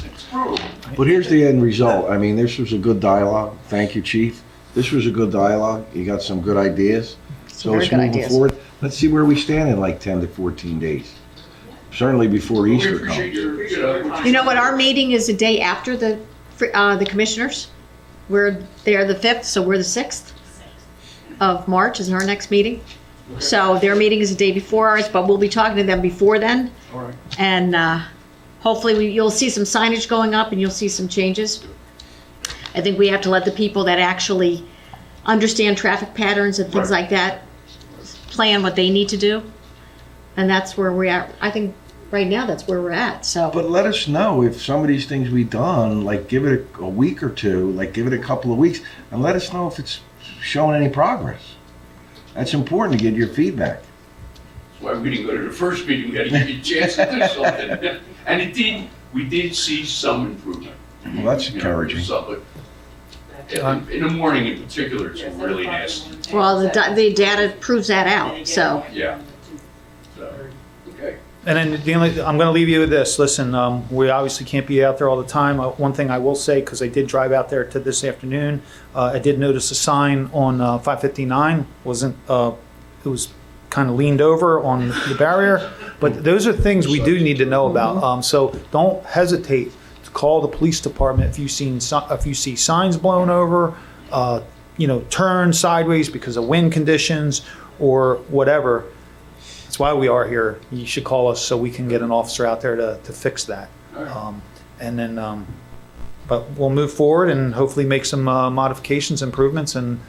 It's brutal. but here's the end result. I mean, this was a good dialogue. Thank you, chief. This was a good dialogue. You got some good ideas. So very let's good move ideas. forward. Let's see where we stand in like 10 to 14 days. Certainly before We Easter appreciate comes. your, you know what? Our meeting is the day after the commissioners. We're there the 5th, so we're the 6th of March is our next meeting. So their meeting is the day before ours, but we'll be talking to them before then. All right. And hopefully you'll see some signage going up and you'll see some changes. I think we have to let the people that actually understand traffic patterns and things Right. like that plan what they need to do. And that's where we're at. I think right now that's where we're at, so. But let us know if some of these things we've done, like give it a week or two, like give it a couple of weeks, and let us know if it's showing any progress. That's important to get your feedback. That's why we didn't go to the first meeting, we had to give you a chance to do something. And we did see some improvement. Well, that's You know, encouraging. but in the morning in particular, it's really nasty. Well, the data proves that out, so. Yeah. So, okay. And then I'm going to leave you with this. Listen, we obviously can't be out there all the time. One thing I will say, because I did drive out there to this afternoon, I did notice a sign on 559 it was kind of leaned over on the barrier. But those are things we do need to know about. So don't hesitate to call the police department if you see signs blown over, turn sideways because of wind conditions or whatever. That's why we are here. You should call us so we can get an officer out there to fix that. But we'll move forward and hopefully make some modifications, improvements, and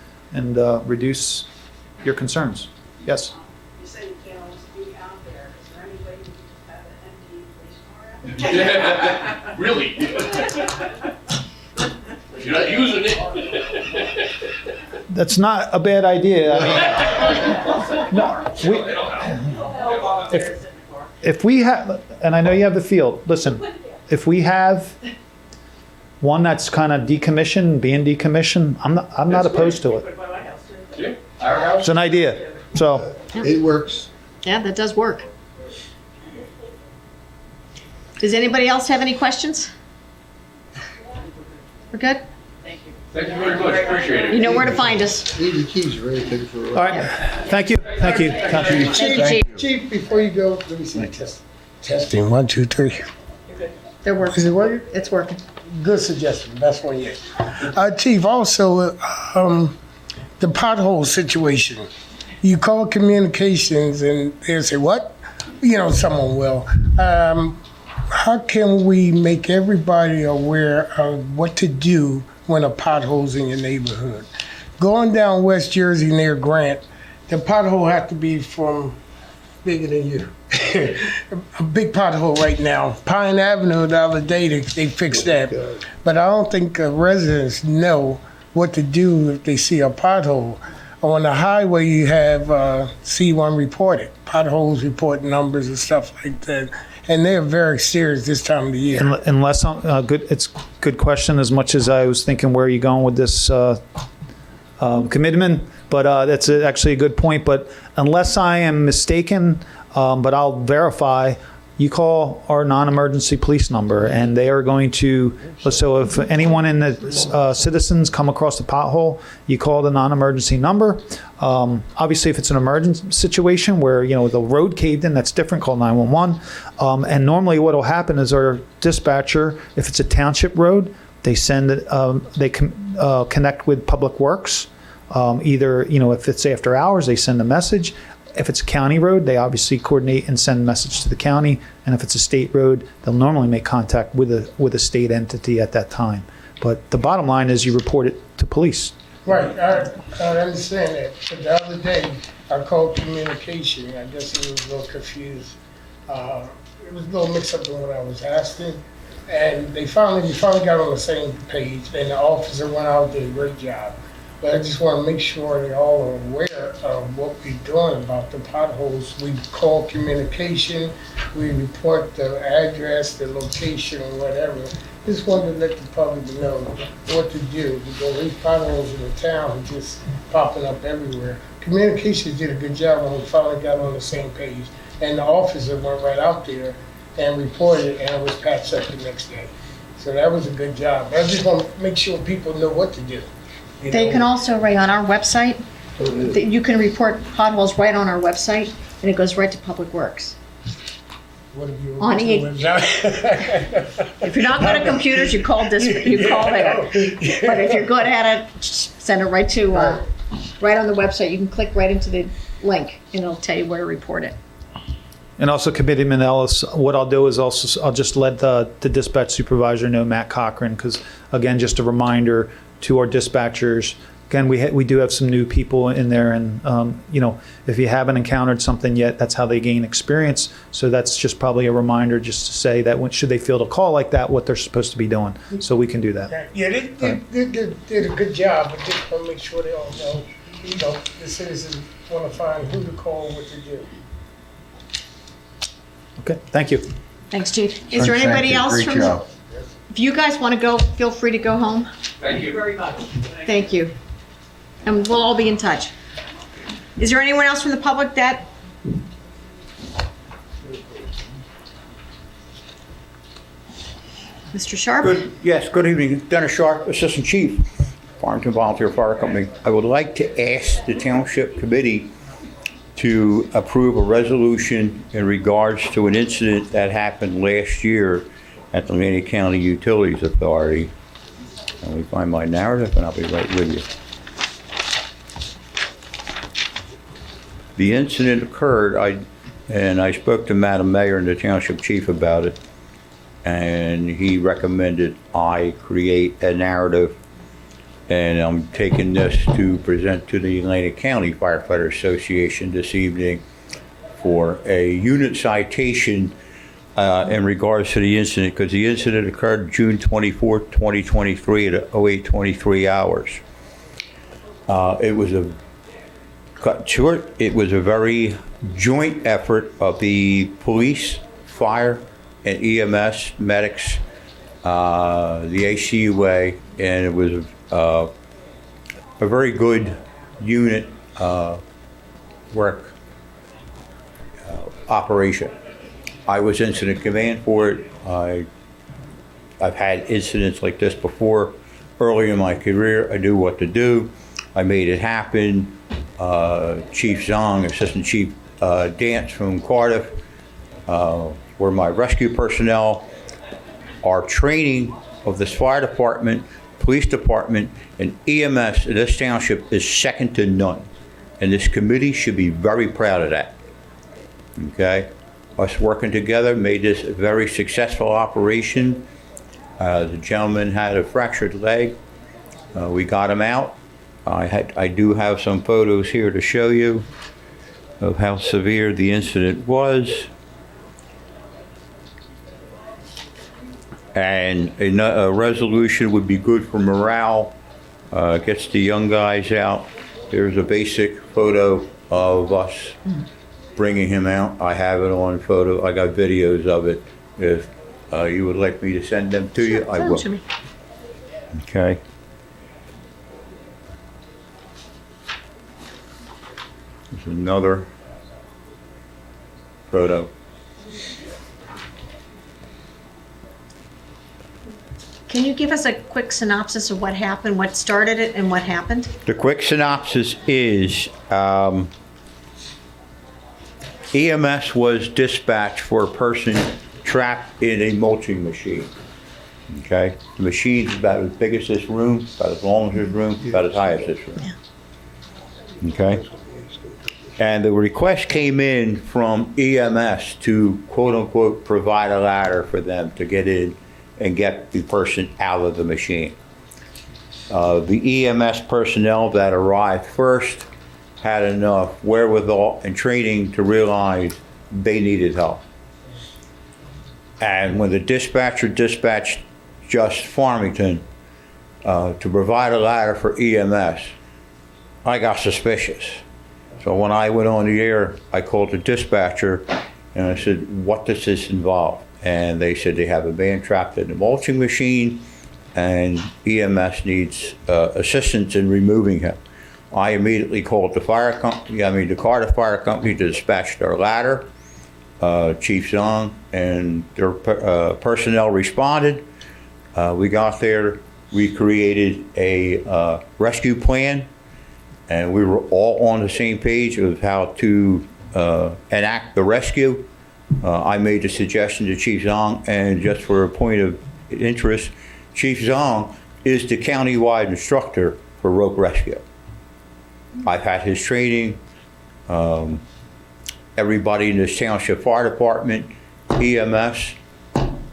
reduce your concerns. Yes? You say you can't always be out there. Is there any way you could have an empty police car out there? Really? You're not using it. That's not a bad idea. If we have, and I know you have the field, listen, if we have one that's kind of decommissioned, being decommissioned, I'm not opposed to it. Yeah, our house. It's an idea. So, It works. Yeah, that does work. Does anybody else have any questions? We're good? Thank you very much, appreciate it. You know where to find us. Leave the keys ready to take it for a all ride. right. Thank you. Thank you. Thank you, Chief. Chief, before you go, let me see. Testing, 1, 2, 3. They're working. Is it working? It's working. Good suggestion, best one yet. Chief, also, the pothole situation. You call communications and they'll say, what? Someone will. How can we make everybody aware of what to do when a pothole's in your neighborhood? Going down West Jersey near Grant, the pothole has to be from bigger than you. A big pothole right now. Pine Avenue the other day, they fixed that. But I don't think residents know what to do if they see a pothole. On the highway, you have C1 reported, potholes report numbers and stuff like that. And they're very serious this time of the year. Unless it's a good question. As much as I was thinking, where are you going with this commitment? But that's actually a good point. But unless I am mistaken, but I'll verify, you call our non-emergency police number, and they are going to. So if anyone in the citizens come across the pothole, you call the non-emergency number. Obviously, if it's an emergency situation where the road caved in, that's different. Call 911. And normally, what will happen is our dispatcher, if it's a township road, they send connect with Public Works. Either if it's after hours, they send a message. If it's a county road, they obviously coordinate and send a message to the county. And if it's a state road, they'll normally make contact with a state entity at that time. But the bottom line is you report it to police. Right, I understand that, but the other day, I called communication, I guess it was a little confused. It was a little mixed up in what I was asking, and we finally got on the same page, and the officer went out and did a great job. But I just want to make sure they all are aware of what we're doing about the potholes. We call communication, we report the address, the location, or whatever. Just wanted to let the public know what to do, because these potholes in the town are just popping up everywhere. Communications did a good job when we finally got on the same page, and the officer went right out there and reported, and it was patched up the next day. So that was a good job. I just want to make sure people know what to do. You They know? can also, Ray, on our website, you can report potholes right on our website, and it goes right to Public Works. What have you? On E. If you're not good at computers, you call there. But if you're good at it, just send it right to, right on the website. You can click right into the link, and it'll tell you where to report it. And also, Committeeman Ellis, what I'll do is I'll just let the dispatch supervisor know, Matt Cochran, because again, just a reminder to our dispatchers. Again, we do have some new people in there, and if you haven't encountered something yet, that's how they gain experience. So that's just probably a reminder, just to say that should they field a call like that, what they're supposed to be doing. So we can do that. Yeah, they did a good job, but just want to make sure they all know, the citizens want to find who to call, what to do. Okay, thank you. Thanks, Chief. Is there anybody else Great from? job. If you guys want to go, feel free to go home. Thank you very much. Thank you. And we'll all be in touch. Is there anyone else from the public that? Mr. Sharp? Yes, good evening. Dennis Sharp, Assistant Chief, Farmington Volunteer Fire Company. I would like to ask the Township Committee to approve a resolution in regards to an incident that happened last year at the Atlantic County Utilities Authority. Let me find my narrative and I'll be right with you. The incident occurred, and I spoke to Madam Mayor and the Township Chief about it, and he recommended I create a narrative, and I'm taking this to present to the Atlantic County Firefighter Association this evening for a unit citation in regards to the incident, because the incident occurred June 24, 2023 at 08:23 hours. It was a cut short. It was a very joint effort of the police, fire, and EMS, medics, the ACUA, and it was a very good unit work operation. I was incident command for it. I've had incidents like this before. Early in my career, I knew what to do. I made it happen. Chief Zong, Assistant Chief Dance from Cardiff, were my rescue personnel. Our training of this fire department, police department, and EMS in this township is second to none. And this committee should be very proud of that. Okay? Us working together made this a very successful operation. The gentleman had a fractured leg. We got him out. I do have some photos here to show you of how severe the incident was. And a resolution would be good for morale, gets the young guys out. There's a basic photo of us bringing him out. I have it on photo. I got videos of it. If you would like me to send them to you, I will. Send them to me. Okay. There's another photo. Can you give us a quick synopsis of what happened, what started it, and what happened? The quick synopsis is EMS was dispatched for a person trapped in a mulching machine. Okay? The machine's about as big as this room, about as long as this room, about as high as this room. Okay? And the request came in from EMS to, quote unquote, provide a ladder for them to get in and get the person out of the machine. The EMS personnel that arrived first had enough wherewithal and training to realize they needed help. And when the dispatcher dispatched just Farmington to provide a ladder for EMS, I got suspicious. So when I went on the air, I called the dispatcher and I said, what does this involve? And they said they have a man trapped in the mulching machine and EMS needs assistance in removing him. I immediately called the the Carter Fire Company to dispatch their ladder. Chief Zong and their personnel responded. We got there, we created a rescue plan, and we were all on the same page of how to enact the rescue. I made the suggestion to Chief Zong, and just for a point of interest, Chief Zong is the countywide instructor for rope rescue. I've had his training. Everybody in this Township Fire Department, EMS,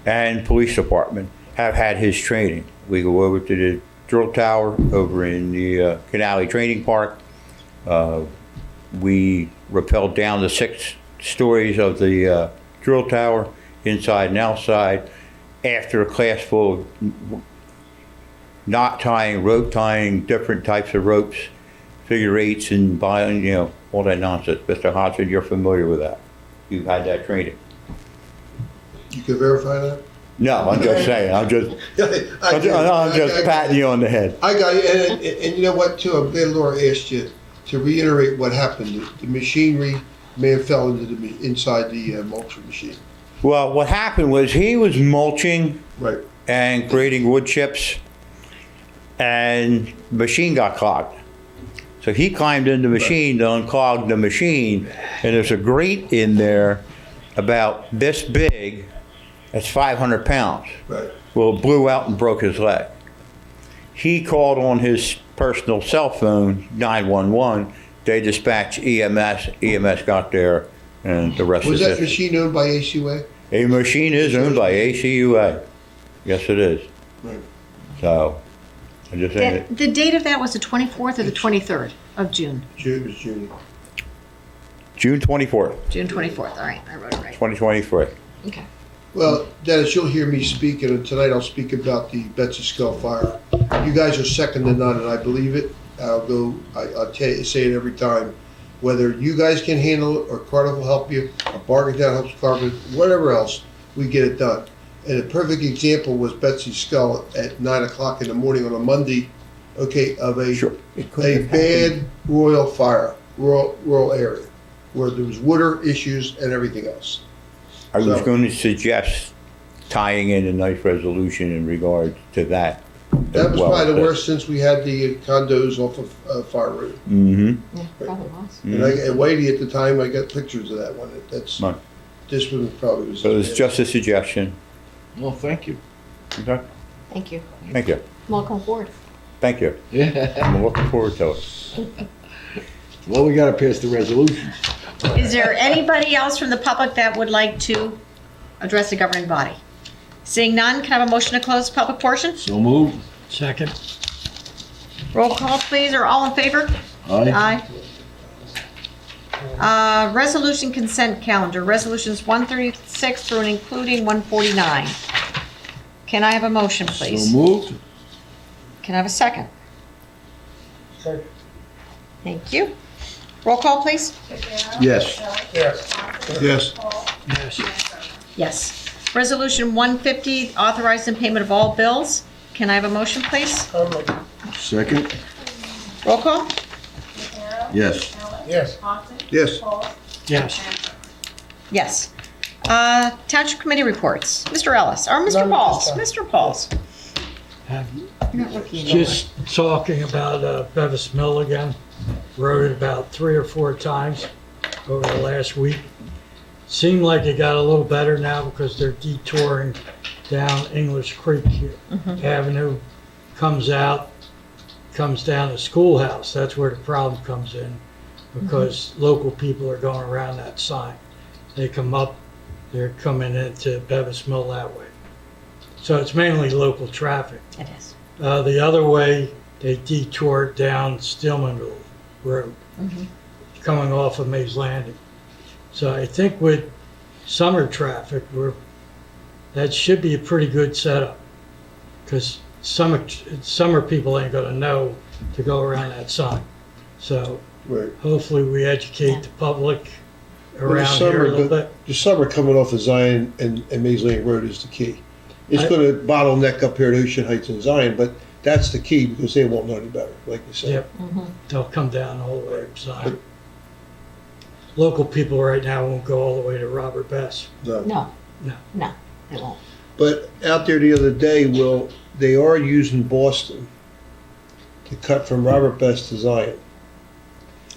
and Police Department have had his training. We go over to the drill tower over in the Canale Training Park. We rappelled down the 6 stories of the drill tower, inside and outside, after a class full of knot tying, rope tying, different types of ropes, figure 8s and all that nonsense. Mr. Hodgson, you're familiar with that. You've had that training. You can verify that? No, I'm just saying. I'm just patting you on the head. I got you, and you know what, too? I'm glad Laura asked you to reiterate what happened. The machinery man fell inside the mulching machine. Well, what happened was he was mulching Right. and creating wood chips, and the machine got clogged. So he climbed in the machine to unclog the machine, and there's a grate in there about this big, that's 500 pounds. Right. Well, it blew out and broke his leg. He called on his personal cell phone, 911. They dispatched EMS. EMS got there, and the rest Was is that history. machine owned by ACUA? A machine is owned by ACUA. Yes, it is. Right. So, I'm just saying The date of that was the 24th or the 23rd of June? June was June. June 24th, June 24th, all right, I wrote it right. 2023. Okay. Well, Dennis, you'll hear me speak, and tonight I'll speak about the Betsy Skull fire. You guys are second to none, and I believe it. I'll say it every time. Whether you guys can handle it, or Carter will help you, or Bargaintown helps Carter, whatever else, we get it done. And a perfect example was Betsy Skull at 9 o'clock in the morning on a Monday, okay, of a bad rural area, where there was water issues and everything else. I was So- going to suggest tying in a nice resolution in regard to that. That was probably the worst since we had the condos off of Fire Road. Mm-hmm. Yeah, probably was. And Whitey at the time, I got pictures of that one. That's, Right. this one probably was. So it's just a suggestion. Well, thank you. Okay. Thank you. Thank you. Welcome aboard. Thank you. Yeah. I'm looking forward to it. Well, we gotta pass the resolutions. Is there anybody else from the public that would like to address the governing body? Seeing none, can I have a motion to close the public portion? So moved. Second. Roll call, please, or all in favor? Aye. Resolution consent calendar, resolutions 136 through and including 149. Can I have a motion, please? So moved. Can I have a second? Second. Thank you. Roll call, please. Yes. Yes. Yes. Yes. Resolution 150, authorizing payment of all bills. Can I have a motion, please? Second. Roll call? Yes. Yes. Yes. Yes. Yes. Township committee reports. Mr. Ellis, or Mr. None at Pauls? this time. Mr. Pauls. You're not looking anywhere. Just talking about Bevis Mill again. Rode it about 3 or 4 times over the last week. Seemed like it got a little better now because they're detouring down English Creek Avenue, comes out, comes down to Schoolhouse. That's where the problem comes in because local people are going around that sign. They come up, they're coming into Bevis Mill that way. So it's mainly local traffic. It is. The other way they detoured down Stillmanville Road, coming off of Mays Landing. So I think with summer traffic, that should be a pretty good setup. Because summer people ain't gonna know to go around that sign. So Right. hopefully we educate the public Well, the around summer, here a little but bit. the summer coming off of Zion and Mays Landing Road is the key. It's I- gonna bottleneck up here at Ocean Heights and Zion, but that's the key because they won't know any better, like you said. Yep, they'll come down all the way to Zion. Local people right now won't go all the way to Robert Best. No. No, they won't. But out there the other day, Will, they are using Boston to cut from Robert Best to Zion.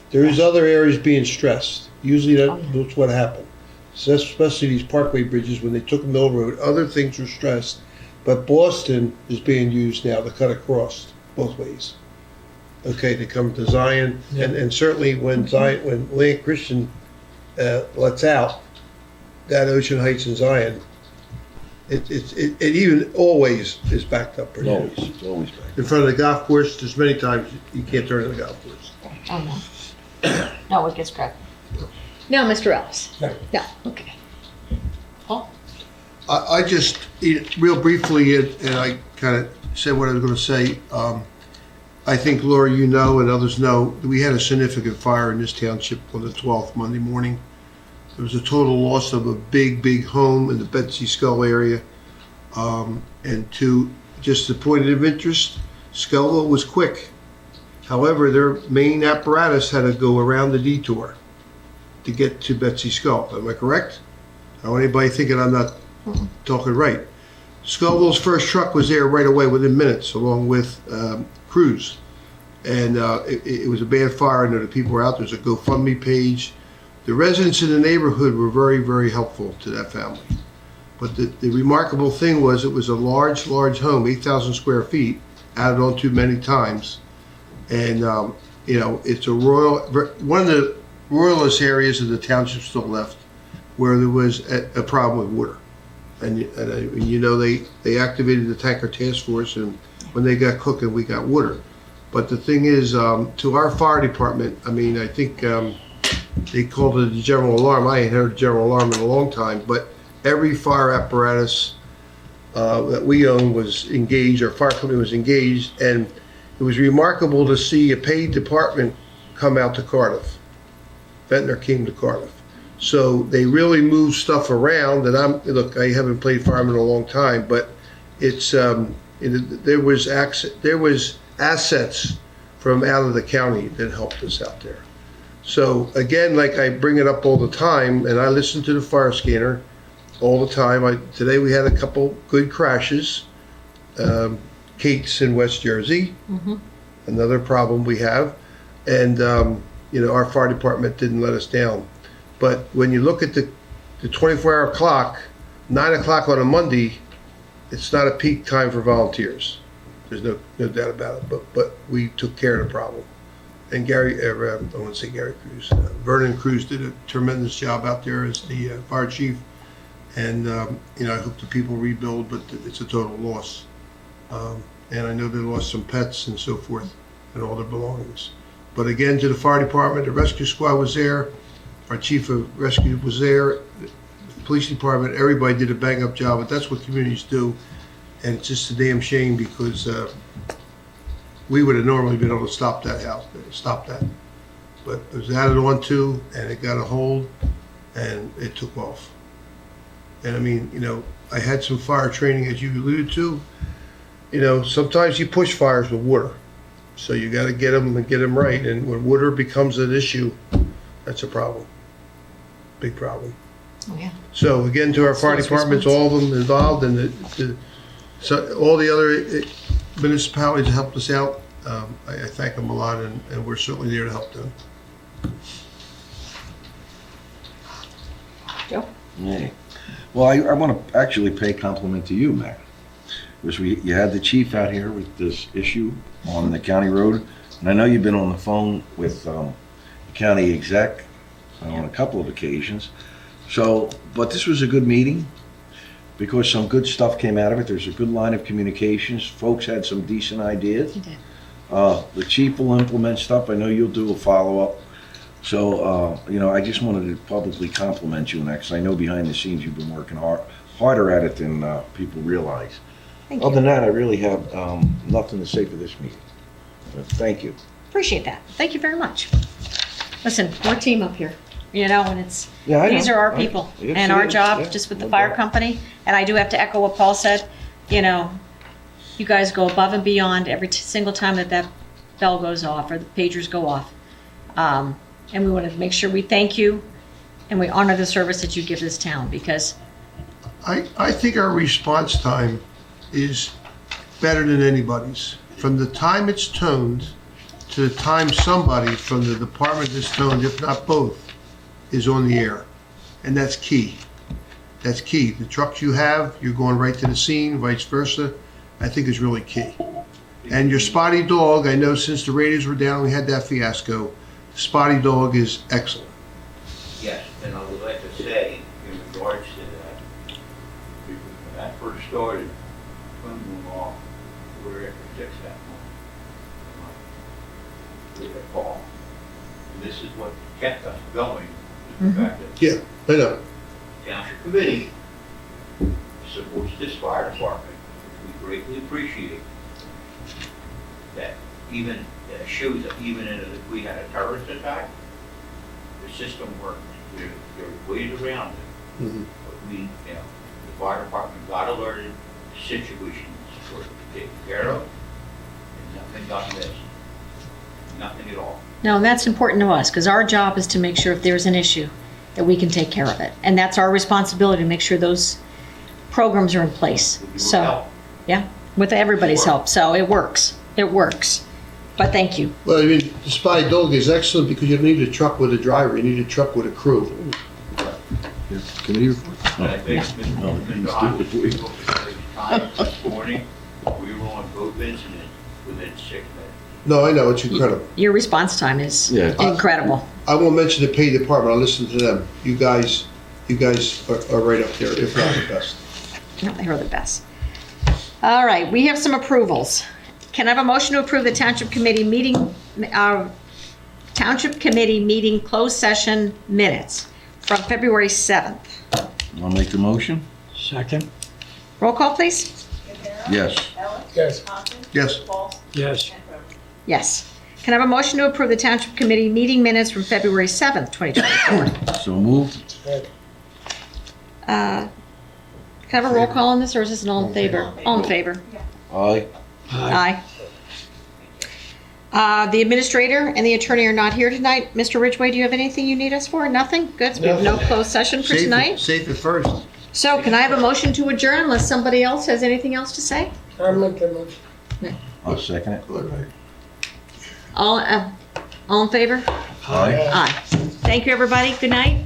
There's other areas being stressed. Usually that's what happened. So especially these parkway bridges, when they took Mill Road, other things were stressed. But Boston is being used now to cut across both ways. Okay, to come to Zion, and certainly when Land Christian lets out, that Ocean Heights and Zion, it even always is backed up pretty Always, good. it's always back. In front of the golf course, there's many times you can't turn to the golf course. Oh, no. No, it gets cracked. No, Mr. Ellis. No, okay. I just, real briefly, and I kind of said what I was going to say. I think, Laura, you know, and others know, that we had a significant fire in this township on the 12th, Monday morning. There was a total loss of a big home in the Betsy Skull area. And to just the point of interest, Scullville was quick. However, their main apparatus had to go around the detour to get to Betsy Skull. Am I correct? I don't want anybody thinking I'm not talking right. Scullville's first truck was there right away within minutes, along with crews. And it was a bad fire. I know the people were out. There's a GoFundMe page. The residents in the neighborhood were very helpful to that family. But the remarkable thing was it was a large home, 8,000 square feet, added on to many times. And, it's one of the royalist areas of the township still left where there was a problem with water. And they activated the tanker task force, and when they got cooking, we got water. But the thing is, to our fire department, I think they called it a general alarm. I ain't heard a general alarm in a long time, but every fire apparatus that we own was engaged, our fire company was engaged, and it was remarkable to see a paid department come out to Cardiff. Ventnor came to Cardiff. So they really moved stuff around, and I haven't played fireman in a long time, but it's, there was assets from out of the county that helped us out there. So again, like I bring it up all the time, and I listen to the fire scanner all the time. Today we had a couple good crashes. Kate's in West Jersey, another problem we have. And, our fire department didn't let us down. But when you look at the 24-hour clock, 9 o'clock on a Monday, it's not a peak time for volunteers. There's no doubt about it. But we took care of the problem. And I want to say Gary Cruz, Vernon Cruz did a tremendous job out there as the fire chief. And, I hope the people rebuild, but it's a total loss. And I know they lost some pets and so forth and all their belongings. But again, to the fire department, the rescue squad was there. Our chief of rescue was there. The police department, everybody did a bang-up job, but that's what communities do. And it's just a damn shame because we would have normally been able to stop that. But it was added on to, and it got a hold, and it took off. And I had some fire training, as you alluded to. Sometimes you push fires with water. So you got to get them right. And when water becomes an issue, that's a problem. Big problem. Oh, yeah. So again, to our fire departments, all of them involved, and so all the other municipalities that helped us out, I thank them a lot, and we're certainly there to help them. Joe? Hey. Well, I want to actually pay compliment to you, Mayor. Because you had the chief out here with this issue on the county road, and I know you've been on the phone with the county exec on a couple of occasions. So, but this was a good meeting because some good stuff came out of it. There's a good line of communications. Folks had some decent ideas. The chief will implement stuff. I know you'll do a follow-up. So, I just wanted to publicly compliment you on that, because I know behind the scenes you've been working harder at it than people realize. Thank Other you. than that, I really have nothing to say for this meeting. But thank you. Appreciate that. Thank you very much. Listen, we're a team up here, and it's, Yeah, I these know. are our people Yes, and it our is. job, Yeah, just with the no fire doubt. company. And I do have to echo what Paul said, you guys go above and beyond every single time that bell goes off or the pagers go off. And we want to make sure we thank you and we honor the service that you give this town, because I think our response time is better than anybody's. From the time it's toned to the time somebody from the department that's toned, if not both, is on the air. And that's key. That's key. The trucks you have, you're going right to the scene, vice versa, I think is really key. And your spotty dog, I know since the radios were down, we had that fiasco. Spotty dog is excellent. Yes, and I would like to say, in regards to that, when I first started, phone law, we were at 6 that morning. We had call. And this is what kept us going, is the fact that Yeah, I know. Township Committee supports this fire department, which we greatly appreciate. That even, that shows that even if we had a terrorist attack, the system worked. There are ways around it. Mhm. But we, the fire department got alerted, situations were taken care of, and nothing got missed. Nothing at all. no, that's important to us, because our job is to make sure if there's an issue, that we can take care of it. And that's our responsibility, to make sure those programs are in place. With your So, help. yeah, with everybody's Sure. help. So it works. It works. But thank you. Well, I mean, the spotty dog is excellent because you don't need a truck with a driver, you need a truck with a crew. Committee report? And I think Mr. Hodges do it. spoke at various times this morning, we were on both incidents within 6 minutes. No, I know, it's incredible. Your response time is Yeah. incredible. I won't mention the pay department, I'll listen to them. You guys are right up there, if not the best. No, they are the best. All right, we have some approvals. Can I have a motion to approve the Township Committee meeting closed session minutes from February 7th? I'll make the motion? Second? Roll call, please. Quintero? Yes. Ellis? Yes. Thompson? Yes. Pauls? Yes. And Rhodes. Yes. Can I have a motion to approve the Township Committee meeting minutes from February 7th, 2024? So moved? Can I have a roll call on this, or is this an all in favor? All in favor. Aye. Aye. The administrator and the attorney are not here tonight. Mr. Ridgway, do you have anything you need us for? Nothing? Good. So we have no closed session for tonight. Safe at first. So can I have a motion to adjourn unless somebody else has anything else to say? I'll make the motion. I'll second it. All in favor? Aye. Aye. Thank you, everybody. Good night.